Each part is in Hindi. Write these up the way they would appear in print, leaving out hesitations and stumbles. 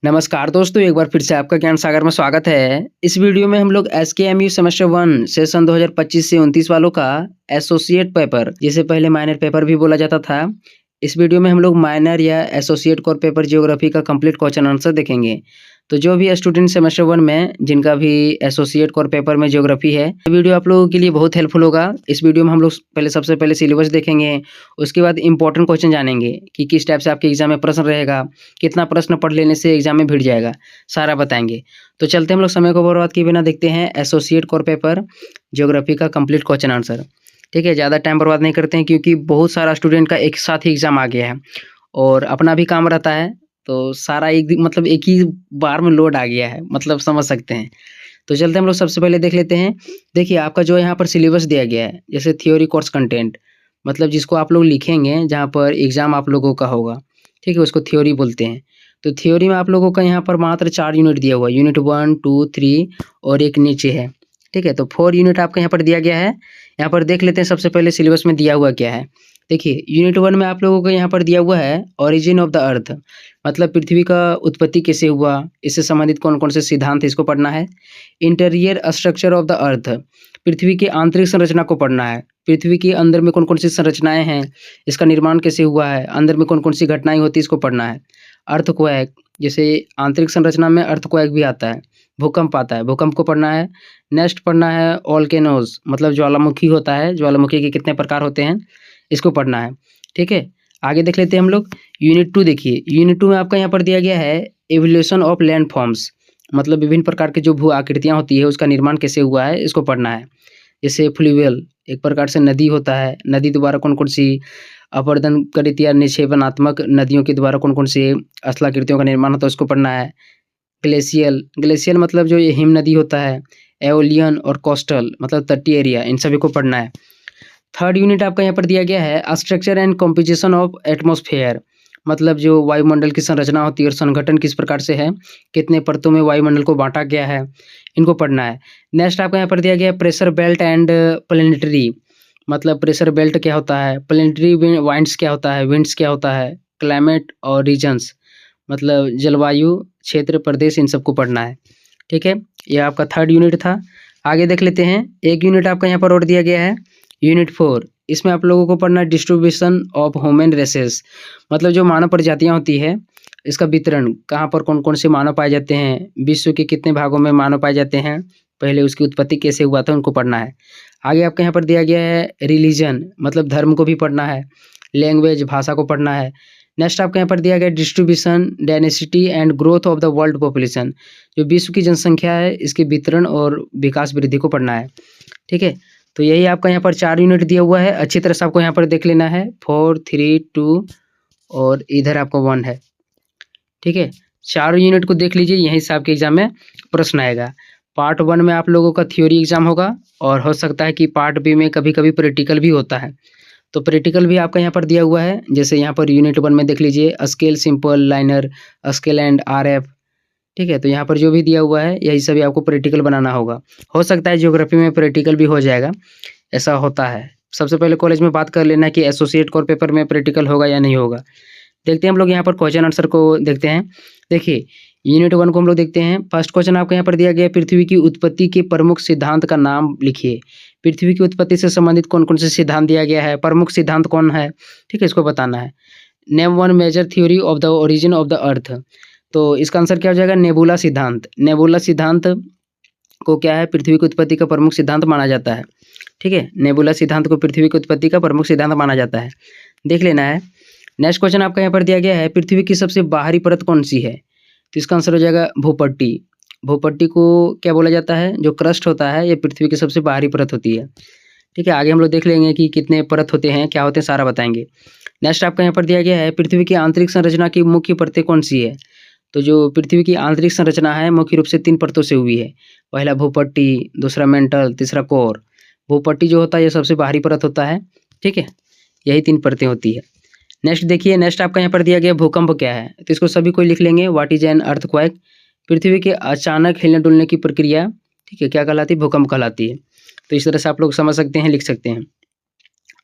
नमस्कार दोस्तों, एक बार फिर से आपका ज्ञान सागर में स्वागत है। इस वीडियो में हम लोग एसकेएमयू सेमेस्टर 1 सेशन 2025 से 29 वालों का एसोसिएट पेपर, जिसे पहले माइनर पेपर भी बोला जाता था। इस वीडियो में हम लोग माइनर या एसोसिएट कोर पेपर ज्योग्राफी का कंप्लीट क्वेश्चन आंसर देखेंगे। तो जो भी स्टूडेंट सेमेस्टर 1 में जिनका भी एसोसिएट कोर पेपर में ज्योग्राफी है, ये वीडियो आप लोगों के लिए बहुत हेल्पफुल होगा। इस वीडियो में हम लोग सबसे पहले सिलेबस देखेंगे, उसके बाद इंपॉर्टेंट क्वेश्चन जानेंगे कि किस टाइप से आपके एग्जाम में प्रश्न रहेगा, कितना प्रश्न पढ़ लेने से एग्जाम में भिड़ जाएगा, सारा बताएंगे। तो चलते हम लोग समय को बर्बाद किए बिना देखते हैं एसोसिएट कोर पेपर ज्योग्राफी का कंप्लीट क्वेश्चन आंसर। ठीक है, ज़्यादा टाइम बर्बाद नहीं करते हैं क्योंकि बहुत सारा स्टूडेंट का एक साथ ही एग्जाम आ गया है और अपना भी काम रहता है, तो सारा एक ही बार में लोड आ गया है, मतलब समझ सकते हैं। तो चलते हम लोग सबसे पहले देख लेते हैं। देखिए, आपका जो यहाँ पर सिलेबस दिया गया है, जैसे थ्योरी कोर्स कंटेंट, मतलब जिसको आप लोग लिखेंगे जहाँ पर एग्जाम आप लोगों का होगा, ठीक है, उसको थ्योरी बोलते हैं। तो थ्योरी में आप लोगों का यहाँ पर मात्र 4 यूनिट दिया हुआ है, यूनिट 1, 2, 3 और एक नीचे है। ठीक है, तो 4 यूनिट आपका यहाँ पर दिया गया है। यहाँ पर देख लेते हैं सबसे पहले सिलेबस में दिया हुआ क्या है। देखिए, यूनिट 1 में आप लोगों को यहाँ पर दिया हुआ है ओरिजिन ऑफ द अर्थ, मतलब पृथ्वी का उत्पत्ति कैसे हुआ, इससे संबंधित कौन कौन से सिद्धांत इसको पढ़ना है। Interior structure of the earth, पृथ्वी की आंतरिक संरचना को पढ़ना है। पृथ्वी के अंदर में कौन कौन सी संरचनाएं हैं, इसका निर्माण कैसे हुआ है, अंदर में कौन कौन सी घटनाएं होती है, इसको पढ़ना है। अर्थक्वेक, जैसे आंतरिक संरचना में अर्थक्वेक भी आता है, भूकंप आता है, भूकंप को पढ़ना है। नेक्स्ट पढ़ना है वोल्केनोज, मतलब ज्वालामुखी होता है, ज्वालामुखी के कितने प्रकार होते हैं, इसको पढ़ना है। ठीक है, आगे देख लेते हैं हम लोग। यूनिट 2 देखिए, यूनिट 2 में आपका यहाँ पर दिया गया है एवोल्यूशन ऑफ लैंड फॉर्म्स, मतलब विभिन्न प्रकार की जो भू आकृतियाँ होती है उसका निर्माण कैसे हुआ है, इसको पढ़ना है। जैसे फ्लूवियल, एक प्रकार से नदी होता है, नदी द्वारा कौन कौन सी अपरदन करित या निक्षेपणात्मक नदियों के द्वारा कौन कौन सी स्थलाकृतियों का निर्माण होता है, उसको पढ़ना है। ग्लेशियल, ग्लेशियल मतलब जो ये हिम नदी होता है। एओलियन और कोस्टल, मतलब तटीय एरिया, इन सभी को पढ़ना है। थर्ड यूनिट आपका यहाँ पर दिया गया है structure and composition of atmosphere, मतलब जो वायुमंडल की संरचना होती है और संगठन किस प्रकार से है, कितने परतों में वायुमंडल को बांटा गया है, इनको पढ़ना है। नेक्स्ट आपका यहाँ पर दिया गया है प्रेशर बेल्ट एंड प्लेनेटरी, मतलब प्रेशर बेल्ट क्या होता है, प्लेनेटरी वाइंड्स क्या होता है, विंड्स क्या होता है, क्लाइमेट और रीजन्स, मतलब जलवायु क्षेत्र प्रदेश, इन सबको पढ़ना है। ठीक है, यह आपका थर्ड यूनिट था। आगे देख लेते हैं, एक यूनिट आपका यहाँ पर और दिया गया है, यूनिट 4। इसमें आप लोगों को पढ़ना है डिस्ट्रीब्यूशन ऑफ ह्यूमन रेसेस, मतलब जो मानव प्रजातियाँ होती है, इसका वितरण, कहाँ पर कौन कौन से मानव पाए जाते हैं, विश्व के कितने भागों में मानव पाए जाते हैं, पहले उसकी उत्पत्ति कैसे हुआ था, उनको पढ़ना है। आगे आपके यहाँ पर दिया गया है रिलीजन, मतलब धर्म को भी पढ़ना है। लैंग्वेज, भाषा को पढ़ना है। नेक्स्ट आपके यहाँ पर दिया गया distribution, density and growth of the world population, जो विश्व की जनसंख्या है, इसके वितरण और विकास वृद्धि को पढ़ना है। ठीक है, तो यही आपका यहाँ पर 4 यूनिट दिया हुआ है। अच्छी तरह से आपको यहाँ पर देख लेना है, 4, 3, 2 और इधर आपको 1 है। ठीक है, 4 यूनिट को देख लीजिए, यहीं से आपके एग्जाम में प्रश्न आएगा। पार्ट 1 में आप लोगों का थ्योरी एग्जाम होगा और हो सकता है कि पार्ट बी में कभी कभी प्रैक्टिकल भी होता है, तो प्रैक्टिकल भी आपका यहाँ पर दिया हुआ है। जैसे यहाँ पर यूनिट 1 में देख लीजिए, scale, simple, liner, scale and RF. ठीक है, तो यहाँ पर जो भी दिया हुआ है यही सभी आपको प्रैक्टिकल बनाना होगा। हो सकता है ज्योग्राफी में प्रैक्टिकल भी हो जाएगा, ऐसा होता है। सबसे पहले कॉलेज में बात कर लेना है कि एसोसिएट कोर पेपर में प्रैक्टिकल होगा या नहीं होगा। देखते हैं हम लोग यहाँ पर क्वेश्चन आंसर को देखते हैं। देखिए, यूनिट 1 को हम लोग देखते हैं। फर्स्ट क्वेश्चन आपको यहाँ पर दिया गया है, पृथ्वी की उत्पत्ति के प्रमुख सिद्धांत का नाम लिखिए। पृथ्वी की उत्पत्ति से संबंधित कौन कौन से सिद्धांत दिया गया है, प्रमुख सिद्धांत कौन है, ठीक है, इसको बताना है। Name 1 major theory of the origin of the earth, तो इसका आंसर क्या हो जाएगा, नेबुला सिद्धांत। नेबुला सिद्धांत को क्या है, पृथ्वी की उत्पत्ति का प्रमुख सिद्धांत माना जाता है। ठीक है, नेबुला सिद्धांत को पृथ्वी की उत्पत्ति का प्रमुख सिद्धांत माना जाता है, देख लेना है। नेक्स्ट क्वेश्चन आपका यहाँ पर दिया गया है, पृथ्वी की सबसे बाहरी परत कौन सी है, तो इसका आंसर हो जाएगा भूपट्टी। भूपट्टी को क्या बोला जाता है, जो क्रस्ट होता है, ये पृथ्वी की सबसे बाहरी परत होती है। ठीक है, आगे हम लोग देख लेंगे कि कितने परत होते हैं, क्या होते हैं, सारा बताएंगे। नेक्स्ट आपका यहाँ पर दिया गया है, पृथ्वी की आंतरिक संरचना की मुख्य परतें कौन सी है, तो जो पृथ्वी की आंतरिक संरचना है मुख्य रूप से 3 परतों से हुई है। पहला भूपट्टी, दूसरा मेंटल, तीसरा कोर। भूपट्टी जो होता है ये सबसे बाहरी परत होता है। ठीक है, यही 3 परतें होती है। नेक्स्ट देखिए, नेक्स्ट आपका यहाँ पर दिया गया भूकंप क्या है, तो इसको सभी कोई लिख लेंगे, व्हाट इज एन अर्थक्वेक, पृथ्वी के अचानक हिलने डुलने की प्रक्रिया, ठीक है, क्या कहलाती है, भूकंप कहलाती है। तो इस तरह से आप लोग समझ सकते हैं, लिख सकते हैं।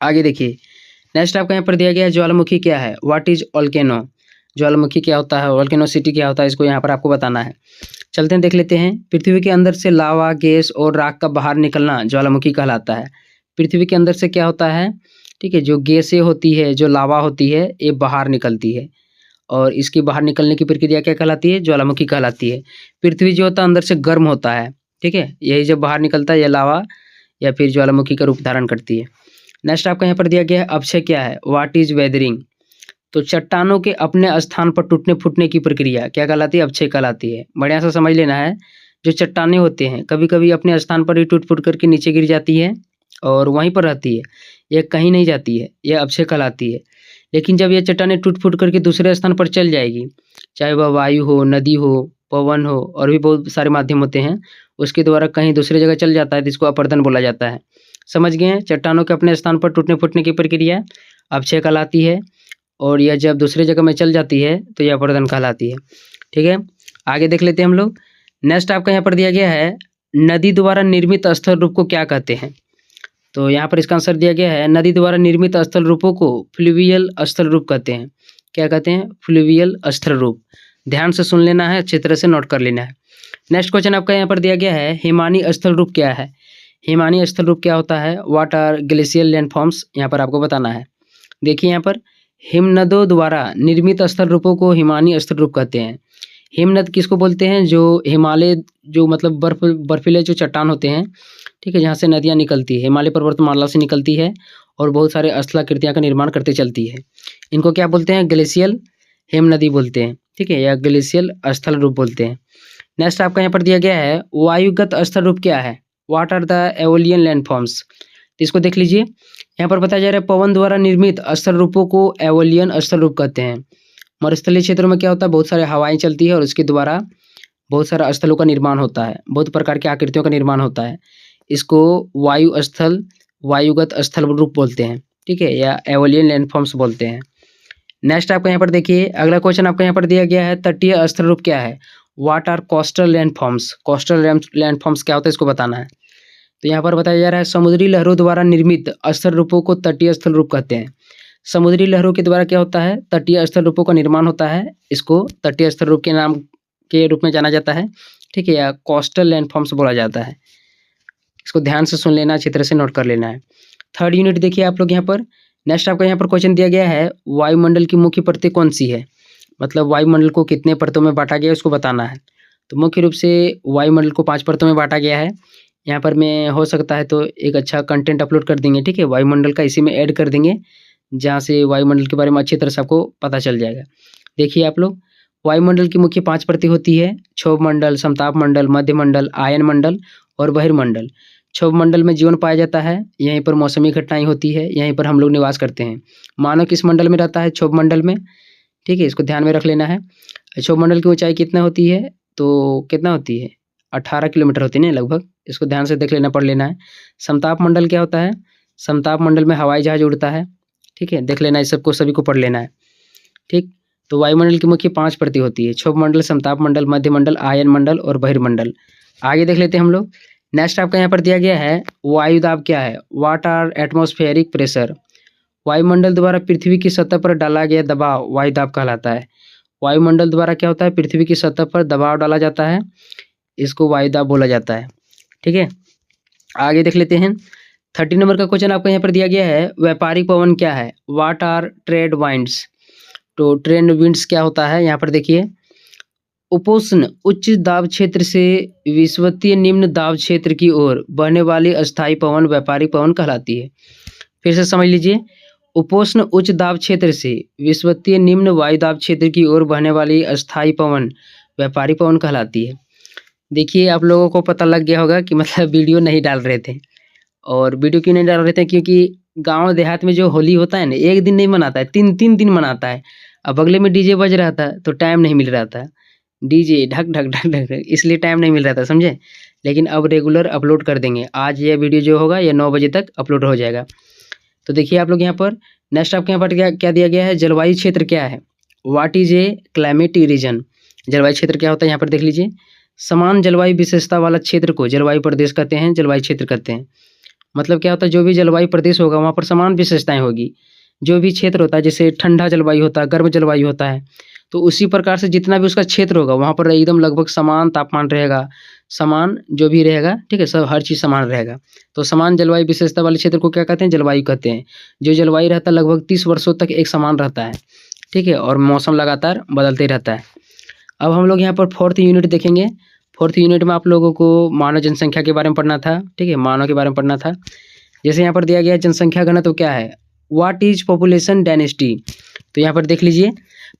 आगे देखिए, नेक्स्ट आपका यहाँ पर दिया गया ज्वालामुखी क्या है, व्हाट इज वोल्केनो, ज्वालामुखी क्या होता है, वोल्केनोसिटी क्या होता है, इसको यहाँ पर आपको बताना है। चलते हैं देख लेते हैं। पृथ्वी के अंदर से लावा, गैस और राख का बाहर निकलना ज्वालामुखी कहलाता है। पृथ्वी के अंदर से क्या होता है, ठीक है, जो गैसें होती है, जो लावा होती है, ये बाहर निकलती है और इसकी बाहर निकलने की प्रक्रिया क्या कहलाती है, ज्वालामुखी कहलाती है। पृथ्वी जो होता है अंदर से गर्म होता है, ठीक है, यही जब बाहर निकलता है, यह लावा या फिर ज्वालामुखी का रूप धारण करती है। नेक्स्ट आपका यहाँ पर दिया गया है अक्षय क्या है, व्हाट इज वेदरिंग। तो चट्टानों के अपने स्थान पर टूटने फूटने की प्रक्रिया क्या कहलाती है, अक्षय कहलाती है। बढ़िया से समझ लेना है, जो चट्टानें होते हैं कभी कभी अपने स्थान पर ही टूट फूट करके नीचे गिर जाती है और वहीं पर रहती है, यह कहीं नहीं जाती है, यह अक्षय कहलाती है। लेकिन जब यह चट्टानें टूट फूट करके दूसरे स्थान पर चल जाएगी, चाहे वह वायु हो, नदी हो, पवन हो, और भी बहुत सारे माध्यम होते हैं, उसके द्वारा कहीं दूसरी जगह चल जाता है, जिसको अपरदन बोला जाता है। समझ गए हैं, चट्टानों के अपने स्थान पर टूटने फूटने की प्रक्रिया अक्षय कहलाती है और यह जब दूसरी जगह में चल जाती है तो यह अपरदन कहलाती है। ठीक है, आगे देख लेते हैं हम लोग। नेक्स्ट आपका यहाँ पर दिया गया है नदी द्वारा निर्मित स्थल रूप को क्या कहते हैं। तो यहाँ पर इसका आंसर दिया गया है नदी द्वारा निर्मित स्थल रूपों को फ्लूवियल स्थल रूप कहते हैं। क्या कहते हैं, फ्लूवियल स्थल रूप। ध्यान से सुन लेना है, अच्छी तरह से नोट कर लेना है। नेक्स्ट क्वेश्चन आपका यहाँ पर दिया गया है हिमानी स्थल रूप क्या है। हिमानी स्थल रूप क्या होता है, व्हाट आर ग्लेशियल लैंडफॉर्म्स, यहाँ पर आपको बताना है। देखिए यहाँ पर हिमनदों द्वारा निर्मित स्थल रूपों को हिमानी स्थल रूप कहते हैं। हिमनद किसको बोलते हैं, जो हिमालय, जो मतलब बर्फीले जो चट्टान होते हैं, ठीक है, जहाँ से नदियाँ निकलती है, हिमालय पर्वतमाला से निकलती है और बहुत सारे स्थलाकृतियाँ का निर्माण करते चलती है, इनको क्या बोलते हैं, ग्लेशियल हिमनदी बोलते हैं, ठीक है, या ग्लेशियल स्थल रूप बोलते हैं। नेक्स्ट आपका यहाँ पर दिया गया है वायुगत स्थल रूप क्या है, what are the aeolian landforms. तो इसको देख लीजिए, यहाँ पर बताया जा रहा है पवन द्वारा निर्मित स्थल रूपों को एओलियन स्थल रूप कहते हैं। मरुस्थलीय क्षेत्रों में क्या होता है, बहुत सारे हवाएं चलती है और उसके द्वारा बहुत सारा स्थलों का निर्माण होता है, बहुत प्रकार की आकृतियों का निर्माण होता है, इसको वायु स्थल, वायुगत स्थल रूप बोलते हैं, ठीक है, या एओलियन लैंडफॉर्म्स बोलते हैं। नेक्स्ट आपका यहाँ पर देखिए अगला क्वेश्चन आपका यहाँ पर दिया गया है तटीय स्थल रूप क्या है, what are coastal landforms. Coastal landforms क्या होता है, इसको बताना है। तो यहाँ पर बताया जा रहा है समुद्री लहरों द्वारा निर्मित स्थल रूपों को तटीय स्थल रूप कहते हैं। समुद्री लहरों के द्वारा क्या होता है, तटीय स्थल रूपों का निर्माण होता है, इसको तटीय स्थल रूप के नाम के रूप में जाना जाता है, ठीक है, या कोस्टल लैंडफॉर्म्स बोला जाता है। इसको ध्यान से सुन लेना, अच्छी तरह से नोट कर लेना है। थर्ड यूनिट देखिए आप लोग यहाँ पर। नेक्स्ट आपका यहाँ पर क्वेश्चन दिया गया है वायुमंडल की मुख्य परतें कौन सी है, मतलब वायुमंडल को कितने परतों में बांटा गया है उसको बताना है। तो मुख्य रूप से वायुमंडल को 5 परतों में बांटा गया है। यहाँ पर मैं हो सकता है तो एक अच्छा कंटेंट अपलोड कर देंगे, ठीक है, वायुमंडल का इसी में ऐड कर देंगे, जहाँ से वायुमंडल के बारे में अच्छी तरह से आपको पता चल जाएगा। देखिए आप लोग, वायुमंडल की मुख्य 5 परतें होती है, क्षोभ मंडल, समताप मंडल, मध्य मंडल, आयन मंडल और बहिर्मंडल। क्षोभ मंडल में जीवन पाया जाता है, यहीं पर मौसमी घटनाएं होती है, यहीं पर हम लोग निवास करते हैं। मानव किस मंडल में रहता है, क्षोभ मंडल में, ठीक है, इसको ध्यान में रख लेना है। क्षोभ मंडल की ऊंचाई कितना होती है, तो कितना होती है, 18 किलोमीटर होती है ना लगभग, इसको ध्यान से देख लेना, पढ़ लेना है। समताप मंडल क्या होता है, समताप मंडल में हवाई जहाज उड़ता है, ठीक है, देख लेना, इस सबको सभी को पढ़ लेना है, ठीक। तो वायुमंडल की मुख्य 5 परतें होती है, क्षोभ मंडल, समताप मंडल, मध्य मंडल, आयन मंडल और बहिर्मंडल। आगे देख लेते हैं हम लोग। नेक्स्ट आपका यहाँ पर दिया गया है वायुदाब क्या है, व्हाट आर एटमॉस्फेरिक प्रेशर। वायुमंडल द्वारा पृथ्वी की सतह पर डाला गया दबाव वायुदाब कहलाता है। वायुमंडल द्वारा क्या होता है, पृथ्वी की सतह पर दबाव डाला जाता है, इसको वायुदाब बोला जाता है, ठीक है। आगे देख लेते हैं। 30 नंबर का क्वेश्चन आपको यहाँ पर दिया गया है व्यापारिक पवन क्या है, व्हाट आर ट्रेड वाइंड्स। तो ट्रेड विंड्स क्या होता है, यहाँ पर देखिए उपोष्ण उच्च दाब क्षेत्र से विषुवतीय निम्न दाब क्षेत्र की ओर बहने वाली अस्थायी पवन व्यापारिक पवन कहलाती है। फिर से समझ लीजिए, उपोष्ण उच्च दाब क्षेत्र से विषुवतीय निम्न वायु दाब क्षेत्र की ओर बहने वाली अस्थायी पवन व्यापारिक पवन कहलाती है। देखिए आप लोगों को पता लग गया होगा कि मतलब वीडियो नहीं डाल रहे थे, और वीडियो क्यों नहीं डाल रहे थे, क्योंकि गांव देहात में जो होली होता है ना, एक दिन नहीं मनाता है, 3 दिन मनाता है। अब अगले में डीजे बज रहा था तो टाइम नहीं मिल रहा था, डीजे ढक ढक ढक ढक, इसलिए टाइम नहीं मिल रहा था, समझे। लेकिन अब रेगुलर अपलोड कर देंगे, आज ये वीडियो जो होगा ये 9 बजे तक अपलोड हो जाएगा। तो देखिए आप लोग यहाँ पर नेक्स्ट आपके यहाँ पर क्या दिया गया है, जलवायु क्षेत्र क्या है, what is a climatic reason. जलवायु क्षेत्र क्या होता है, यहाँ पर देख लीजिए, समान जलवायु विशेषता वाला क्षेत्र को जलवायु प्रदेश कहते हैं, जलवायु क्षेत्र कहते हैं। मतलब क्या होता है, जो भी जलवायु प्रदेश होगा वहाँ पर समान विशेषताएं होगी। जो भी क्षेत्र होता है, जैसे ठंडा जलवायु होता है, गर्म जलवायु होता है, तो उसी प्रकार से जितना भी उसका क्षेत्र होगा वहाँ पर एकदम लगभग समान तापमान रहेगा, समान जो भी रहेगा, ठीक है, सब हर चीज़ समान रहेगा। तो समान जलवायु विशेषता वाले क्षेत्र को क्या कहते हैं? जलवायु कहते हैं। जो जलवायु रहता है लगभग 30 वर्षों तक एक समान रहता है, ठीक है, और मौसम लगातार बदलते ही रहता है। अब हम लोग यहाँ पर 4th यूनिट देखेंगे। 4th यूनिट में आप लोगों को मानव जनसंख्या के बारे में पढ़ना था, ठीक है, मानव के बारे में पढ़ना था। जैसे यहाँ पर दिया गया है जनसंख्या घनत्व क्या है? What is population density? तो यहाँ पर देख लीजिए,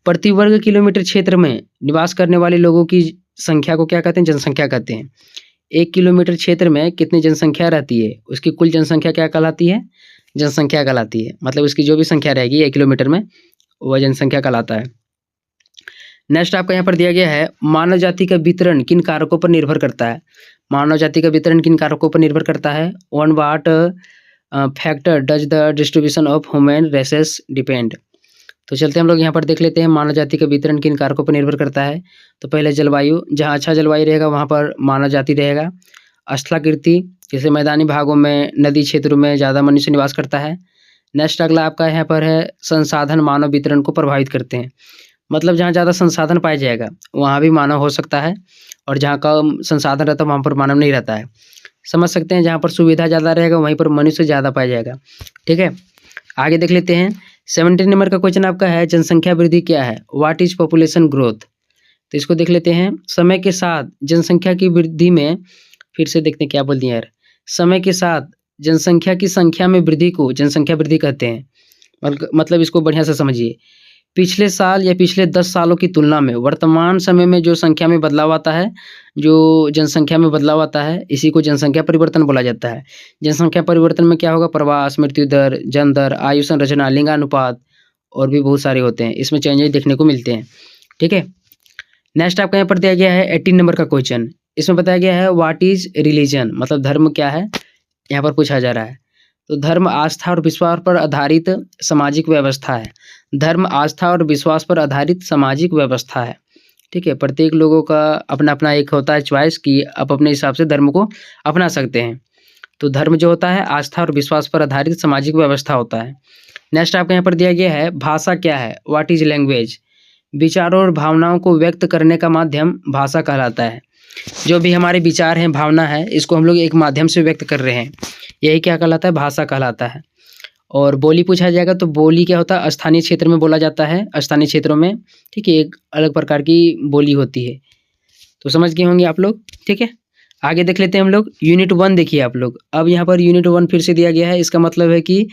प्रति वर्ग किलोमीटर क्षेत्र में निवास करने वाले लोगों की संख्या को क्या कहते हैं? जनसंख्या कहते हैं। 1 किलोमीटर क्षेत्र में कितनी जनसंख्या रहती है, उसकी कुल जनसंख्या क्या कहलाती है? जनसंख्या कहलाती है। मतलब उसकी जो भी संख्या रहेगी 1 किलोमीटर में, वह जनसंख्या कहलाता है। नेक्स्ट आपका यहाँ पर दिया गया है, मानव जाति का वितरण किन कारकों पर निर्भर करता है? मानव जाति का वितरण किन कारकों पर निर्भर करता है? On what factor does the distribution of human races depend? तो चलते हम लोग यहाँ पर देख लेते हैं मानव जाति का वितरण किन कारकों पर निर्भर करता है। तो पहले जलवायु, जहाँ अच्छा जलवायु रहेगा वहाँ पर मानव जाति रहेगा। स्थलाकृति, जैसे मैदानी भागों में, नदी क्षेत्रों में ज़्यादा मनुष्य निवास करता है। नेक्स्ट अगला आपका यहाँ पर है, संसाधन मानव वितरण को प्रभावित करते हैं। मतलब जहाँ ज़्यादा संसाधन पाया जाएगा वहाँ भी मानव हो सकता है, और जहाँ कम संसाधन रहता है वहाँ पर मानव नहीं रहता है। समझ सकते हैं, जहाँ पर सुविधा ज़्यादा रहेगा वहीं पर मनुष्य ज़्यादा पाया जाएगा, ठीक है। आगे देख लेते हैं, 17 नंबर का क्वेश्चन आपका है, जनसंख्या वृद्धि क्या है? What is population growth? तो इसको देख लेते हैं। समय के साथ जनसंख्या की वृद्धि में, फिर से देखते हैं क्या बोल दिया यार, समय के साथ जनसंख्या की संख्या में वृद्धि को जनसंख्या वृद्धि कहते हैं। मतलब इसको बढ़िया से समझिए, पिछले साल या पिछले 10 सालों की तुलना में वर्तमान समय में जो संख्या में बदलाव आता है, जो जनसंख्या में बदलाव आता है, इसी को जनसंख्या परिवर्तन बोला जाता है। जनसंख्या परिवर्तन में क्या होगा? प्रवास, मृत्यु दर, जन्म दर, आयु संरचना, लिंगानुपात और भी बहुत सारे होते हैं, इसमें चेंजेस देखने को मिलते हैं, ठीक है। नेक्स्ट आपका यहाँ पर दिया गया है 18 नंबर का क्वेश्चन। इसमें बताया गया है, व्हाट इज रिलीजन? मतलब धर्म क्या है, यहाँ पर पूछा जा रहा है। तो धर्म आस्था और विश्वास पर आधारित सामाजिक व्यवस्था है। धर्म आस्था और विश्वास पर आधारित सामाजिक व्यवस्था है, ठीक है। प्रत्येक लोगों का अपना अपना एक होता है चॉइस कि आप अपने हिसाब से धर्म को अपना सकते हैं। तो धर्म जो होता है आस्था और विश्वास पर आधारित सामाजिक व्यवस्था होता है। नेक्स्ट आपके यहाँ पर दिया गया है, भाषा क्या है? What is language? विचारों और भावनाओं को व्यक्त करने का माध्यम भाषा कहलाता है। जो भी हमारे विचार हैं, भावना है, इसको हम लोग एक माध्यम से व्यक्त कर रहे हैं, यही क्या कहलाता है? भाषा कहलाता है। और बोली पूछा जाएगा तो बोली क्या होता है? स्थानीय क्षेत्र में बोला जाता है, स्थानीय क्षेत्रों में, ठीक है, एक अलग प्रकार की बोली होती है। तो समझ गए होंगे आप लोग, ठीक है। आगे देख लेते हैं हम लोग, यूनिट 1 देखिए आप लोग। अब यहाँ पर यूनिट 1 फिर से दिया गया है, इसका मतलब है कि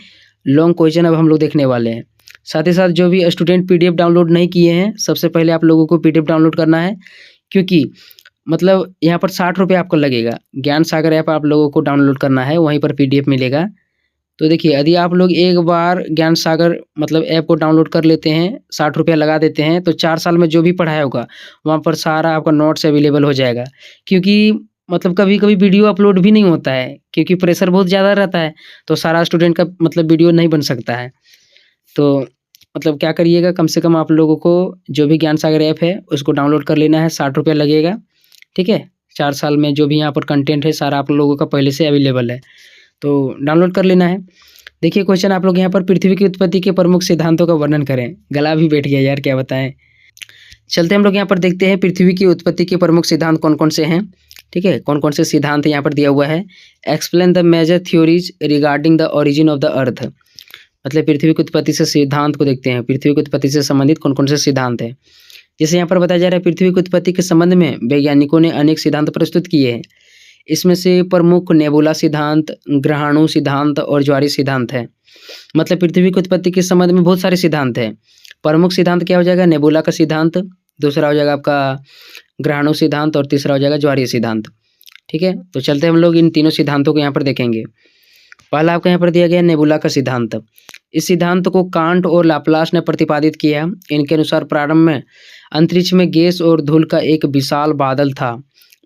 लॉन्ग क्वेश्चन अब हम लोग देखने वाले हैं। साथ ही साथ जो भी स्टूडेंट PDF डाउनलोड नहीं किए हैं, सबसे पहले आप लोगों को PDF डाउनलोड करना है, क्योंकि मतलब यहाँ पर 60 रुपये आपको लगेगा। ज्ञान सागर ऐप आप लोगों को डाउनलोड करना है, वहीं पर PDF मिलेगा। तो देखिए, यदि आप लोग एक बार ज्ञान सागर मतलब ऐप को डाउनलोड कर लेते हैं, 60 रुपया लगा देते हैं, तो 4 साल में जो भी पढ़ाया होगा वहाँ पर सारा आपका नोट्स अवेलेबल हो जाएगा। क्योंकि मतलब कभी-कभी वीडियो अपलोड भी नहीं होता है, क्योंकि प्रेशर बहुत ज़्यादा रहता है, तो सारा स्टूडेंट का मतलब वीडियो नहीं बन सकता है। तो मतलब क्या करिएगा, कम से कम आप लोगों को जो भी ज्ञान सागर ऐप है उसको डाउनलोड कर लेना है, 60 रुपया लगेगा, ठीक है। 4 साल में जो भी यहाँ पर कंटेंट है सारा आप लोगों का पहले से अवेलेबल है, तो डाउनलोड कर लेना है। देखिए क्वेश्चन आप लोग यहाँ पर, पृथ्वी की उत्पत्ति के प्रमुख सिद्धांतों का वर्णन करें। गला भी बैठ गया यार, क्या बताएं। चलते हम लोग यहाँ पर देखते हैं पृथ्वी की उत्पत्ति के प्रमुख सिद्धांत कौन कौन से हैं, ठीक है, कौन कौन से सिद्धांत यहाँ पर दिया हुआ है। Explain the major theories regarding the origin of the earth. मतलब पृथ्वी की उत्पत्ति से सिद्धांत को देखते हैं, पृथ्वी की उत्पत्ति से संबंधित कौन कौन से सिद्धांत हैं। जैसे यहाँ पर बताया जा रहा है, पृथ्वी की उत्पत्ति के संबंध में वैज्ञानिकों ने अनेक सिद्धांत प्रस्तुत किए हैं। इसमें से प्रमुख नेबुला सिद्धांत, ग्रहाणु सिद्धांत और ज्वारीय सिद्धांत है। मतलब पृथ्वी की उत्पत्ति के संबंध में बहुत सारे सिद्धांत हैं। प्रमुख सिद्धांत क्या हो जाएगा? नेबुला का सिद्धांत, दूसरा हो जाएगा आपका ग्रहाणु सिद्धांत और तीसरा हो जाएगा ज्वारीय सिद्धांत, ठीक है। तो चलते हम लोग इन तीनों सिद्धांतों को यहाँ पर देखेंगे। पहला आपको यहाँ पर दिया गया नेबुला का सिद्धांत। इस सिद्धांत को कांट और लाप्लास ने प्रतिपादित किया। इनके अनुसार प्रारंभ में अंतरिक्ष में गैस और धूल का एक विशाल बादल था।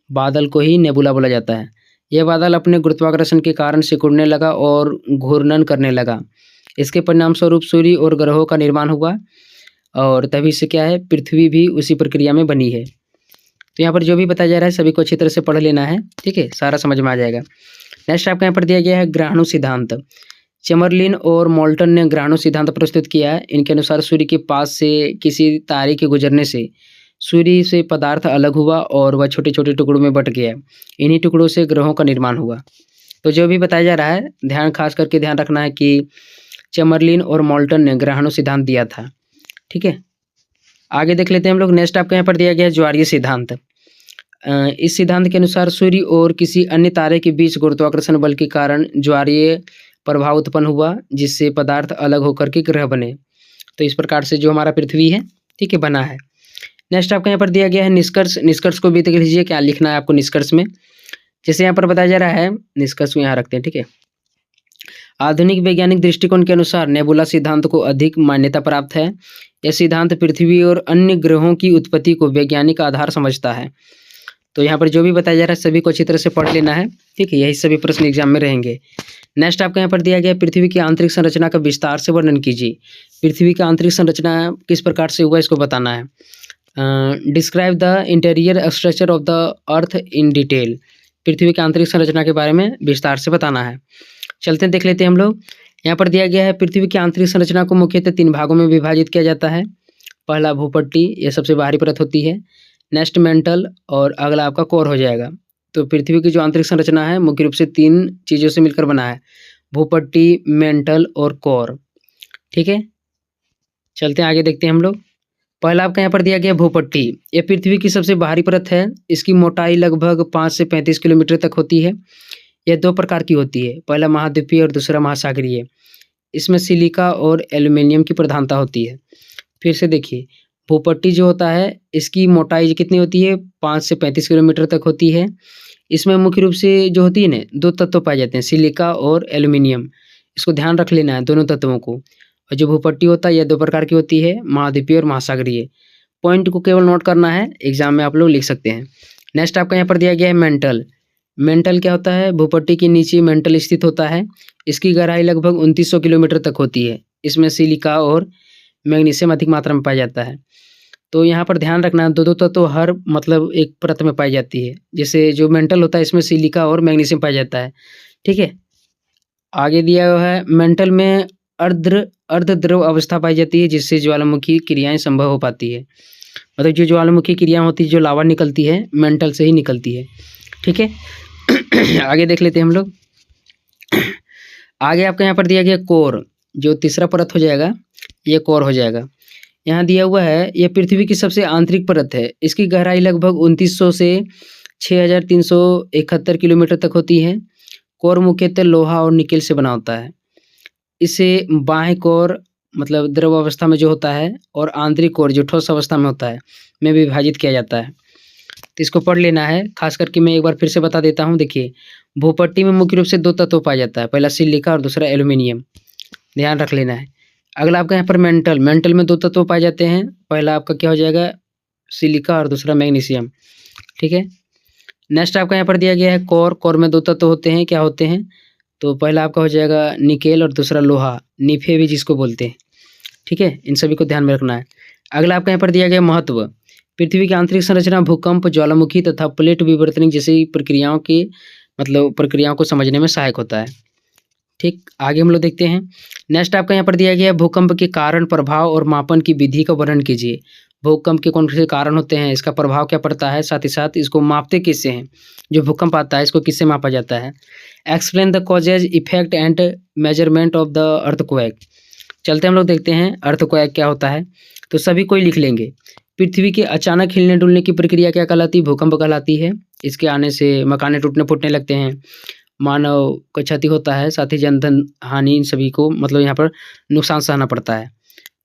बादल को ही नेबुला बोला जाता है। यह बादल अपने गुरुत्वाकर्षण के कारण सिकुड़ने लगा और घूर्णन करने लगा। इसके परिणाम स्वरूप सूर्य और ग्रहों का निर्माण हुआ, और तभी से क्या है, पृथ्वी भी उसी प्रक्रिया में बनी है। तो यहाँ पर जो भी बताया जा रहा है सभी को अच्छी तरह से पढ़ लेना है, ठीक है, सारा समझ में आ जाएगा। नेक्स्ट आपका यहाँ पर दिया गया है ग्रहाणु सिद्धांत। चेम्बरलिन और मोल्टन ने ग्रहणों सिद्धांत प्रस्तुत किया। इनके अनुसार सूर्य के पास से किसी तारे के गुजरने से सूर्य से पदार्थ अलग हुआ और वह छोटे-छोटे टुकड़ों में बँट गया। इन्हीं टुकड़ों से ग्रहों का निर्माण हुआ। तो जो भी बताया जा रहा है, खास करके ध्यान रखना है कि चेम्बरलिन और मोल्टन ने ग्रहणों सिद्धांत दिया था। ठीक है, आगे देख लेते हैं हम लोग। नेक्स्ट आपको यहाँ पर दिया गया है ज्वारीय सिद्धांत। इस सिद्धांत के अनुसार सूर्य और किसी अन्य तारे के बीच गुरुत्वाकर्षण बल के कारण ज्वारीय प्रभाव उत्पन्न हुआ, जिससे पदार्थ अलग होकर के ग्रह बने। तो इस प्रकार से जो हमारा पृथ्वी है, ठीक है, बना है। नेक्स्ट आपको यहाँ पर दिया गया है निष्कर्ष। निष्कर्ष को भी देख लीजिए, क्या लिखना है आपको निष्कर्ष में। जैसे यहाँ पर बताया जा रहा है, निष्कर्ष को यहाँ रखते हैं, ठीक है। आधुनिक वैज्ञानिक दृष्टिकोण के अनुसार नेबुला सिद्धांत को अधिक मान्यता प्राप्त है। यह सिद्धांत पृथ्वी और अन्य ग्रहों की उत्पत्ति को वैज्ञानिक आधार समझता है। तो यहाँ पर जो भी बताया जा रहा है सभी को अच्छी तरह से पढ़ लेना है, ठीक है। यही सभी प्रश्न एग्जाम में रहेंगे। नेक्स्ट आपको यहाँ पर दिया गया है पृथ्वी की आंतरिक संरचना का विस्तार से वर्णन कीजिए। पृथ्वी का आंतरिक संरचना किस प्रकार से हुआ, इसको बताना है। Describe the interior structure of the earth in detail. पृथ्वी की आंतरिक संरचना के बारे में विस्तार से बताना है। चलते हैं, देख लेते हैं हम लोग। यहाँ पर दिया गया है पृथ्वी की आंतरिक संरचना को मुख्यतः 3 भागों में विभाजित किया जाता है। पहला भूपट्टी, यह सबसे बाहरी परत होती है। नेक्स्ट मेंटल और अगला आपका कोर हो जाएगा। तो पृथ्वी की जो आंतरिक संरचना है मुख्य रूप से 3 चीज़ों से मिलकर बना है, भूपट्टी, मेंटल और कोर। ठीक है, चलते हैं आगे, देखते हैं हम लोग। पहला आपका यहाँ पर दिया गया भूपट्टी। यह पृथ्वी की सबसे बाहरी परत है। इसकी मोटाई लगभग 5 से 35 किलोमीटर तक होती है। यह 2 प्रकार की होती है, पहला महाद्वीपीय और दूसरा महासागरीय। इसमें सिलिका और एल्युमिनियम की प्रधानता होती है। फिर से देखिए, भूपट्टी जो होता है इसकी मोटाई कितनी होती है, 5 से 35 किलोमीटर तक होती है। इसमें मुख्य रूप से जो होती है ना, 2 तत्व पाए जाते हैं, सिलिका और एल्युमिनियम। इसको ध्यान रख लेना है, दोनों तत्वों को। और जो भूपट्टी होता है यह 2 प्रकार की होती है, महाद्वीपीय और महासागरीय। पॉइंट को केवल नोट करना है, एग्जाम में आप लोग लिख सकते हैं। नेक्स्ट आपका यहाँ पर दिया गया है मेंटल। मेंटल क्या होता है, भूपट्टी के नीचे मेंटल स्थित होता है। इसकी गहराई लगभग 2900 किलोमीटर तक होती है। इसमें सिलिका और मैग्नीशियम अधिक मात्रा में पाया जाता है। तो यहाँ पर ध्यान रखना, 2 तत्व हर मतलब एक परत में पाई जाती है। जैसे जो मेंटल होता है इसमें सिलिका और मैग्नीशियम पाया जाता है। ठीक है, आगे दिया हुआ है मेंटल में अर्ध द्रव अवस्था पाई जाती है, जिससे ज्वालामुखी क्रियाएं संभव हो पाती है। मतलब जो ज्वालामुखी क्रियाएं होती है, जो लावा निकलती है, मेंटल से ही निकलती है। ठीक है, आगे देख लेते हैं हम लोग। आगे आपको यहाँ पर दिया गया कोर, जो तीसरा परत हो जाएगा, ये कोर हो जाएगा। यहाँ दिया हुआ है यह पृथ्वी की सबसे आंतरिक परत है। इसकी गहराई लगभग 2900 से 6371 किलोमीटर तक होती है। कोर मुख्यतः लोहा और निकेल से बना होता है। इसे बाह्य कोर मतलब द्रव अवस्था में जो होता है और आंतरिक कोर जो ठोस अवस्था में होता है में विभाजित किया जाता है। तो इसको पढ़ लेना है। खास करके मैं एक बार फिर से बता देता हूँ। देखिए, भूपट्टी में मुख्य रूप से 2 तत्व पाया जाता है, पहला सिलिका और दूसरा एल्युमिनियम। ध्यान रख लेना है। अगला आपका यहाँ पर मेंटल में 2 तत्व पाए जाते हैं, पहला आपका क्या हो जाएगा, सिलिका और दूसरा मैग्नीशियम। ठीक है, नेक्स्ट आपका यहाँ पर दिया गया है कोर में 2 तत्व होते हैं, क्या होते हैं, तो पहला आपका हो जाएगा निकेल और दूसरा लोहा, निफे भी जिसको बोलते हैं। ठीक है, इन सभी को ध्यान में रखना है। अगला आपका यहाँ पर दिया गया महत्व। पृथ्वी की आंतरिक संरचना भूकंप, ज्वालामुखी तथा प्लेट विवर्तनिक जैसी प्रक्रियाओं को समझने में सहायक होता है। ठीक, आगे हम लोग देखते हैं। नेक्स्ट आपका यहाँ पर दिया गया है भूकंप के कारण, प्रभाव और मापन की विधि का वर्णन कीजिए। भूकंप के कौन से कारण होते हैं, इसका प्रभाव क्या पड़ता है, साथ ही साथ इसको मापते किससे हैं, जो भूकंप आता है इसको किससे मापा जाता है। Explain the causes, effect and measurement of the earthquake. चलते हम लोग देखते हैं अर्थक्वेक क्या होता है। तो सभी कोई लिख लेंगे। पृथ्वी के अचानक हिलने डुलने की प्रक्रिया क्या कहलाती है, भूकंप कहलाती है। इसके आने से मकाने टूटने फूटने लगते हैं, मानव को क्षति होता है, साथ ही जनधन हानि, इन सभी को मतलब यहाँ पर नुकसान सहना पड़ता है।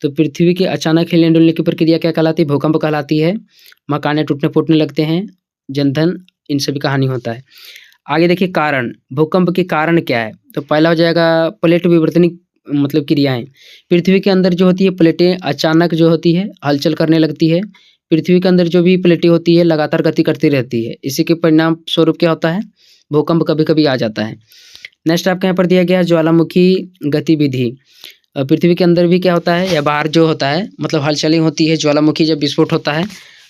तो पृथ्वी के अचानक हिलने डुलने की प्रक्रिया क्या कहलाती है, भूकंप कहलाती है। मकाने टूटने फूटने लगते हैं, जनधन, इन सभी का हानि होता है। आगे देखिए कारण, भूकंप के कारण क्या है, तो पहला हो जाएगा प्लेट विवर्तनिक मतलब क्रियाएं। पृथ्वी के अंदर जो होती है प्लेटें अचानक जो होती है हलचल करने लगती है। पृथ्वी के अंदर जो भी प्लेटें होती है लगातार गति करती रहती है। इसी के परिणाम स्वरूप क्या होता है, भूकंप कभी कभी आ जाता है। नेक्स्ट आपके यहाँ पर दिया गया है ज्वालामुखी गतिविधि। पृथ्वी के अंदर भी क्या होता है या बाहर जो होता है मतलब हलचलें होती है, ज्वालामुखी जब विस्फोट होता है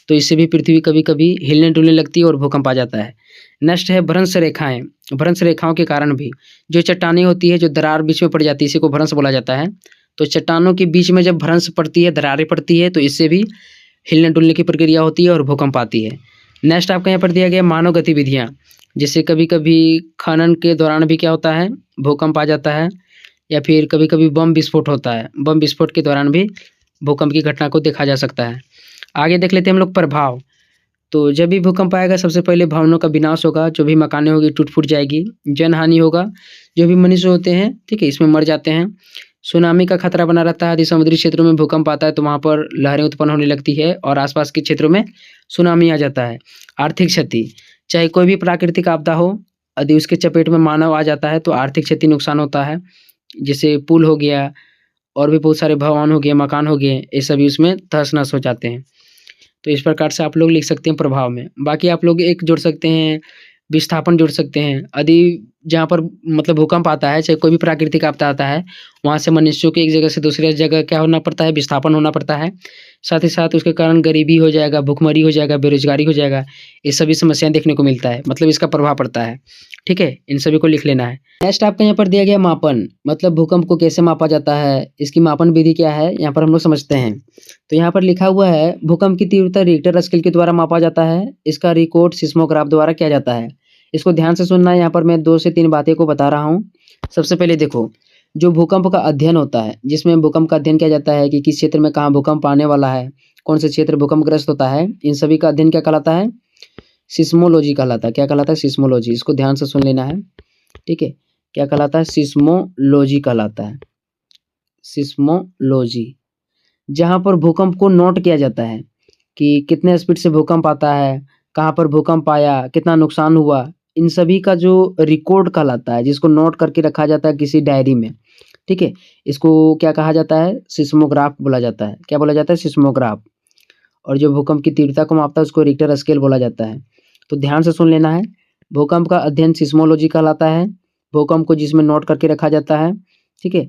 तो इससे भी पृथ्वी कभी कभी हिलने डुलने लगती है और भूकंप आ जाता है। नेक्स्ट है भ्रंश रेखाएं। भ्रंश रेखाओं के कारण भी जो चट्टानें होती है, जो दरार बीच में पड़ जाती है, इसी को भ्रंश बोला जाता है। तो चट्टानों के बीच में जब भ्रंश पड़ती है, दरारें पड़ती है, तो इससे भी हिलने डुलने की प्रक्रिया होती है और भूकंप आती है। नेक्स्ट आपका यहाँ पर दिया गया मानव गतिविधियाँ, जैसे कभी कभी खनन के दौरान भी क्या होता है, भूकंप आ जाता है, या फिर कभी कभी बम विस्फोट होता है, बम विस्फोट के दौरान भी भूकंप की घटना को देखा जा सकता है। आगे देख लेते हैं हम लोग प्रभाव। तो जब भी भूकंप आएगा, सबसे पहले भवनों का विनाश होगा, जो भी मकानें होगी टूट फूट जाएगी, जनहानि होगा, जो भी मनुष्य होते हैं, ठीक है, इसमें मर जाते हैं। सुनामी का खतरा बना रहता है, यदि समुद्री क्षेत्रों में भूकंप आता है तो वहाँ पर लहरें उत्पन्न होने लगती है और आसपास के क्षेत्रों में सुनामी आ जाता है। आर्थिक क्षति, चाहे कोई भी प्राकृतिक आपदा हो, यदि उसके चपेट में मानव आ जाता है तो आर्थिक क्षति नुकसान होता है, जैसे पुल हो गया और भी बहुत सारे भवन हो गए, मकान हो गए, ये सभी उसमें तहस नहस हो जाते हैं। तो इस प्रकार से आप लोग लिख सकते हैं प्रभाव में। बाकी आप लोग एक जोड़ सकते हैं, विस्थापन जोड़ सकते हैं। यदि जहाँ पर मतलब भूकंप आता है, चाहे कोई भी प्राकृतिक आपदा आता है, वहाँ से मनुष्यों को एक जगह से दूसरी जगह क्या होना पड़ता है, विस्थापन होना पड़ता है। साथ ही साथ उसके कारण गरीबी हो जाएगा, भूखमरी हो जाएगा, बेरोजगारी हो जाएगा, ये सभी समस्याएं देखने को मिलता है, मतलब इसका प्रभाव पड़ता है। ठीक है, इन सभी को लिख लेना है। नेक्स्ट आपका यहाँ पर दिया गया मापन, मतलब भूकंप को कैसे मापा जाता है, इसकी मापन विधि क्या है, यहाँ पर हम लोग समझते हैं। तो यहाँ पर लिखा हुआ है, भूकंप की तीव्रता रिक्टर स्केल के द्वारा मापा जाता है। इसका रिकॉर्ड सिस्मोग्राफ द्वारा किया जाता है। इसको ध्यान से सुनना है, यहाँ पर मैं 2 से 3 बातें को बता रहा हूँ। सबसे पहले देखो, जो भूकंप का अध्ययन होता है, जिसमें भूकंप का अध्ययन किया जाता है कि किस क्षेत्र में कहाँ भूकंप आने वाला है, कौन से क्षेत्र भूकंपग्रस्त होता है, इन सभी का अध्ययन क्या कहलाता है, सिस्मोलॉजी कहलाता है। क्या कहलाता है, सिस्मोलॉजी। इसको ध्यान से सुन लेना है, ठीक है। क्या कहलाता है, सिस्मोलॉजी कहलाता है, सिस्मोलॉजी। जहाँ पर भूकंप को नोट किया जाता है कि कितने स्पीड से भूकंप आता है, कहाँ पर भूकंप आया, कितना नुकसान हुआ, इन सभी का जो रिकॉर्ड कहलाता है, जिसको नोट करके रखा जाता है किसी डायरी में, ठीक है, इसको क्या कहा जाता है, सिस्मोग्राफ बोला जाता है। क्या बोला जाता है, सिस्मोग्राफ। और जो भूकंप की तीव्रता को मापता है उसको रिक्टर स्केल बोला जाता है। तो ध्यान से सुन लेना है, भूकंप का अध्ययन सिस्मोलॉजी कहलाता है। भूकंप को जिसमें नोट करके रखा जाता है, ठीक है,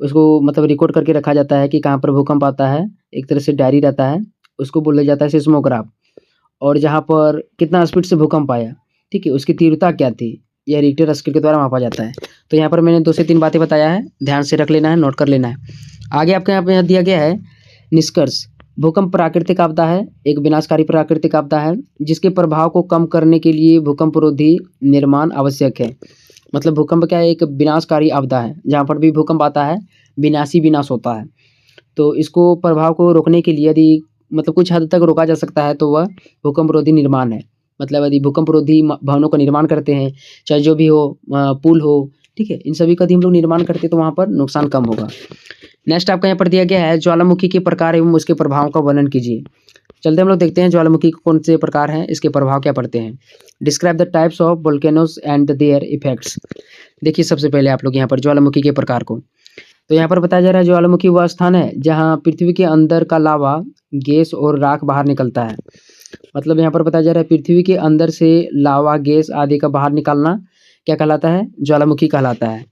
उसको मतलब रिकॉर्ड करके रखा जाता है कि कहाँ पर भूकंप आता है, एक तरह से डायरी रहता है, उसको बोला जाता है सिस्मोग्राफ। और जहाँ पर कितना स्पीड से भूकंप आया, ठीक है, उसकी तीव्रता क्या थी, यह रिक्टर स्केल के द्वारा मापा जाता है। तो यहाँ पर मैंने 2 से 3 बातें बताया है, ध्यान से रख लेना है, नोट कर लेना है। आगे आपके यहाँ पे दिया गया है निष्कर्ष। भूकंप प्राकृतिक आपदा है, एक विनाशकारी प्राकृतिक आपदा है, जिसके प्रभाव को कम करने के लिए भूकंपरोधी निर्माण आवश्यक है। मतलब भूकंप क्या है, एक विनाशकारी आपदा है, जहाँ पर भी भूकंप आता है विनाशी विनाश होता है। तो इसको प्रभाव को रोकने के लिए यदि मतलब कुछ हद तक रोका जा सकता है तो वह भूकंपरोधी निर्माण है। मतलब यदि भूकंपरोधी भवनों का निर्माण करते हैं, चाहे जो भी हो, पुल हो, ठीक है, इन सभी का यदि हम लोग निर्माण करते हैं तो वहाँ पर नुकसान कम होगा। नेक्स्ट आपका यहाँ पर दिया गया है, ज्वालामुखी के प्रकार एवं उसके प्रभाव का वर्णन कीजिए। चलते हम लोग देखते हैं ज्वालामुखी कौन से प्रकार हैं, इसके प्रभाव क्या पड़ते हैं। Describe the types of volcanoes and there effects. देखिए सबसे पहले आप लोग यहाँ पर ज्वालामुखी के प्रकार को, तो यहाँ पर बताया जा रहा है ज्वालामुखी वह स्थान है जहाँ पृथ्वी के अंदर का लावा, गैस और राख बाहर निकलता है। मतलब यहाँ पर बताया जा रहा है पृथ्वी के अंदर से लावा, गैस आदि का बाहर निकलना क्या कहलाता है, ज्वालामुखी कहलाता है।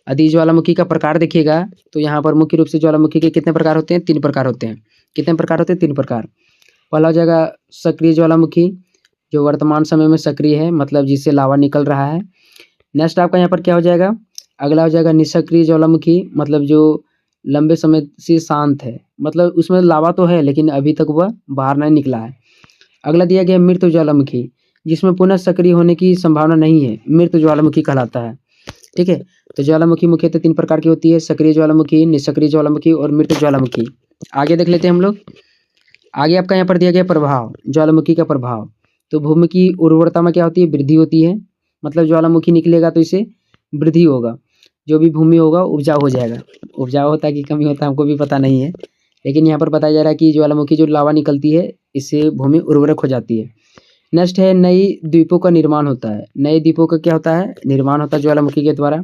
यदि ज्वालामुखी का प्रकार देखिएगा तो यहाँ पर मुख्य रूप से ज्वालामुखी के कितने प्रकार होते हैं, 3 प्रकार होते हैं। कितने प्रकार होते हैं, 3 प्रकार। पहला हो जाएगा सक्रिय ज्वालामुखी, जो वर्तमान समय में सक्रिय है, मतलब जिससे लावा निकल रहा है। नेक्स्ट आपका यहाँ पर क्या हो जाएगा, अगला हो जाएगा निष्क्रिय ज्वालामुखी, मतलब जो लंबे समय से शांत है, मतलब उसमें लावा तो है लेकिन अभी तक वह बाहर नहीं निकला है। अगला दिया गया मृत ज्वालामुखी, जिसमें पुनः सक्रिय होने की संभावना नहीं है, मृत ज्वालामुखी कहलाता है। ठीक है, तो ज्वालामुखी मुख्यतः 3 प्रकार की होती है, सक्रिय ज्वालामुखी, निष्क्रिय ज्वालामुखी और मृत ज्वालामुखी। आगे देख लेते हैं हम लोग। आगे आपका यहाँ पर दिया गया प्रभाव, ज्वालामुखी का प्रभाव। तो भूमि की उर्वरता में क्या होती है, वृद्धि होती है। मतलब ज्वालामुखी निकलेगा तो इससे वृद्धि होगा, जो भी भूमि होगा उपजाऊ हो जाएगा। उपजाऊ होता है कि कमी होता है हमको भी पता नहीं है, लेकिन यहाँ पर बताया जा रहा है कि ज्वालामुखी जो लावा निकलती है इससे भूमि उर्वरक हो जाती है। नेक्स्ट है नई द्वीपों का निर्माण होता है। नए द्वीपों का क्या होता है, निर्माण होता है ज्वालामुखी के द्वारा।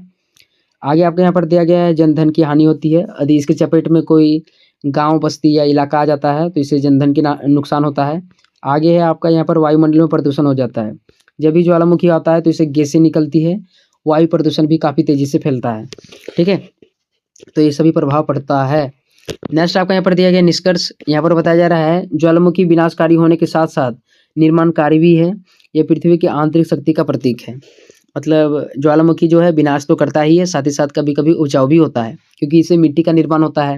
आगे आपके यहाँ पर दिया गया है जनधन की हानि होती है। यदि इसके चपेट में कोई गांव, बस्ती या इलाका आ जाता है तो इससे जनधन की नुकसान होता है। आगे है आपका यहाँ पर वायुमंडल में प्रदूषण हो जाता है। जब भी ज्वालामुखी आता है तो इससे गैसें निकलती है, वायु प्रदूषण भी काफ़ी तेज़ी से फैलता है। ठीक है, तो ये सभी प्रभाव पड़ता है। नेक्स्ट आपका यहाँ पर दिया गया निष्कर्ष। यहाँ पर बताया जा रहा है ज्वालामुखी विनाशकारी होने के साथ साथ निर्माणकारी भी है। ये पृथ्वी की आंतरिक शक्ति का प्रतीक है। मतलब ज्वालामुखी जो है विनाश तो करता ही है, साथ ही साथ कभी-कभी उपजाऊ भी होता है, क्योंकि इससे मिट्टी का निर्माण होता है,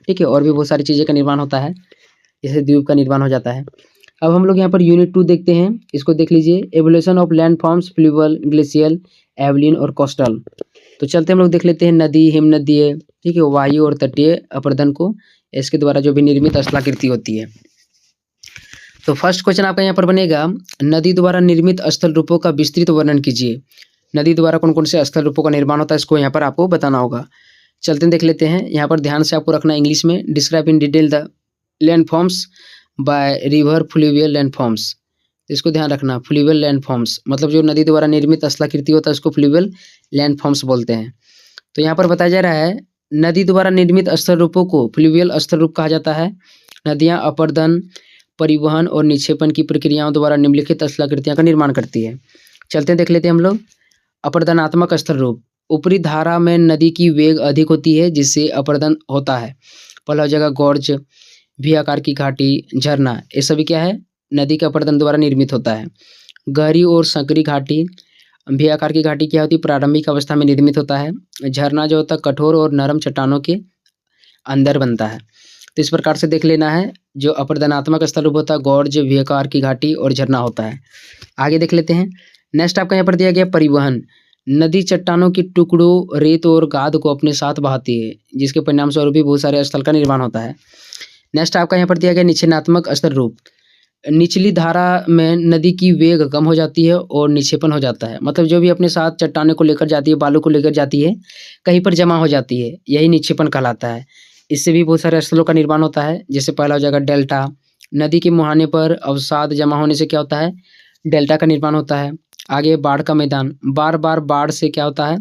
ठीक है? और भी बहुत सारी चीज़ें का निर्माण होता है, जैसे द्वीप का निर्माण हो जाता है। अब हम लोग यहाँ पर यूनिट 2 देखते हैं, इसको देख लीजिए, evolution of land forms, fluvial, glacial, Evelyn और कोस्टल। तो चलते हम लोग देख लेते हैं नदी, हिमनदीय, ठीक है, वायु और तटीय अपरदन को, इसके द्वारा जो भी निर्मित स्थलाकृति होती है। तो फर्स्ट क्वेश्चन आपका यहाँ पर बनेगा, नदी द्वारा निर्मित स्थल रूपों का विस्तृत वर्णन कीजिए। नदी द्वारा कौन कौन से स्थल रूपों का निर्माण होता है, इसको यहाँ पर आपको बताना होगा। चलते हैं देख लेते हैं, यहाँ पर ध्यान से आपको रखना इंग्लिश में, describe in detail the land forms by river fluvial land forms. इसको ध्यान रखना, फ्लूवियल लैंड फॉर्म्स मतलब जो नदी द्वारा निर्मित स्थलाकृति होता है उसको फ्लूवियल लैंड फॉर्म्स बोलते हैं। तो यहाँ पर बताया जा रहा है, नदी द्वारा निर्मित स्थल रूपों को फ्लूवियल स्थल रूप कहा जाता है। नदियाँ अपरदन, परिवहन और निक्षेपण की प्रक्रियाओं द्वारा निम्नलिखित स्थलाकृतियों का निर्माण करती है। चलते हैं देख लेते हैं हम लोग, अपरदनात्मक स्थल रूप, ऊपरी धारा में नदी की वेग अधिक होती है जिससे अपरदन होता है। पहला हो जाएगा गॉर्ज, भी आकार की घाटी, झरना, ये सभी क्या है, नदी के अपरदन द्वारा निर्मित होता है। गहरी और संकरी घाटी, भी आकार की घाटी क्या होती है, प्रारंभिक अवस्था में निर्मित होता है। झरना जो होता है कठोर और नरम चट्टानों के अंदर बनता है। तो इस प्रकार से देख लेना है, जो अपरदनात्मक स्थल रूप होता है गॉर्ज, भी आकार की घाटी और झरना होता है। आगे देख लेते हैं, नेक्स्ट आपका यहाँ पर दिया गया परिवहन, नदी चट्टानों के टुकड़ों, रेत और गाद को अपने साथ बहाती है, जिसके परिणाम स्वरूप भी बहुत सारे स्थल का निर्माण होता है। नेक्स्ट आपका यहाँ पर दिया गया निक्षेपणात्मक स्थल रूप, निचली धारा में नदी की वेग कम हो जाती है और निक्षेपण हो जाता है, मतलब जो भी अपने साथ चट्टानों को लेकर जाती है, बालू को लेकर जाती है, कहीं पर जमा हो जाती है, यही निक्षेपण कहलाता है। इससे भी बहुत सारे स्थलों का निर्माण होता है, जैसे पहला हो जाएगा डेल्टा, नदी के मुहाने पर अवसाद जमा होने से क्या होता है, डेल्टा का निर्माण होता है। आगे बाढ़ का मैदान, बार बार बाढ़ से क्या होता है,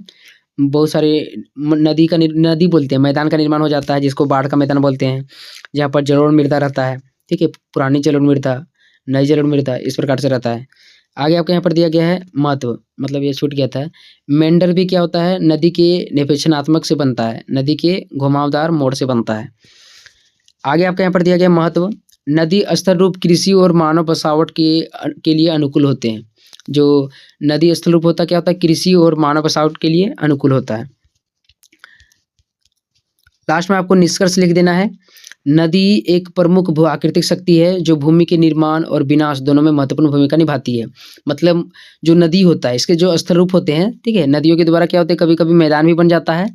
बहुत सारे नदी बोलते हैं, मैदान का निर्माण हो जाता है, जिसको बाढ़ का मैदान बोलते हैं, जहाँ पर जलोढ़ मृदा रहता है, ठीक है, पुरानी जलोढ़ मृदा, नई जलोढ़ मृदा, इस प्रकार से रहता है। आगे आपके यहाँ पर दिया गया है महत्व, मतलब ये छूट गया था, मेंडर भी क्या होता है, नदी के निपेक्षणात्मक से बनता है, नदी के घुमावदार मोड़ से बनता है। आगे आपके यहाँ पर दिया गया महत्व, नदी स्थल रूप कृषि और मानव बसावट के लिए अनुकूल होते हैं। जो नदी स्थल रूप होता क्या होता है, कृषि और मानव बसावट के लिए अनुकूल होता है। लास्ट में आपको निष्कर्ष लिख देना है, नदी एक प्रमुख भू आकृतिक शक्ति है जो भूमि के निर्माण और विनाश दोनों में महत्वपूर्ण भूमिका निभाती है। मतलब जो नदी होता है, इसके जो स्थल रूप होते हैं, ठीक है, नदियों के द्वारा क्या होता है, कभी कभी मैदान भी बन जाता है,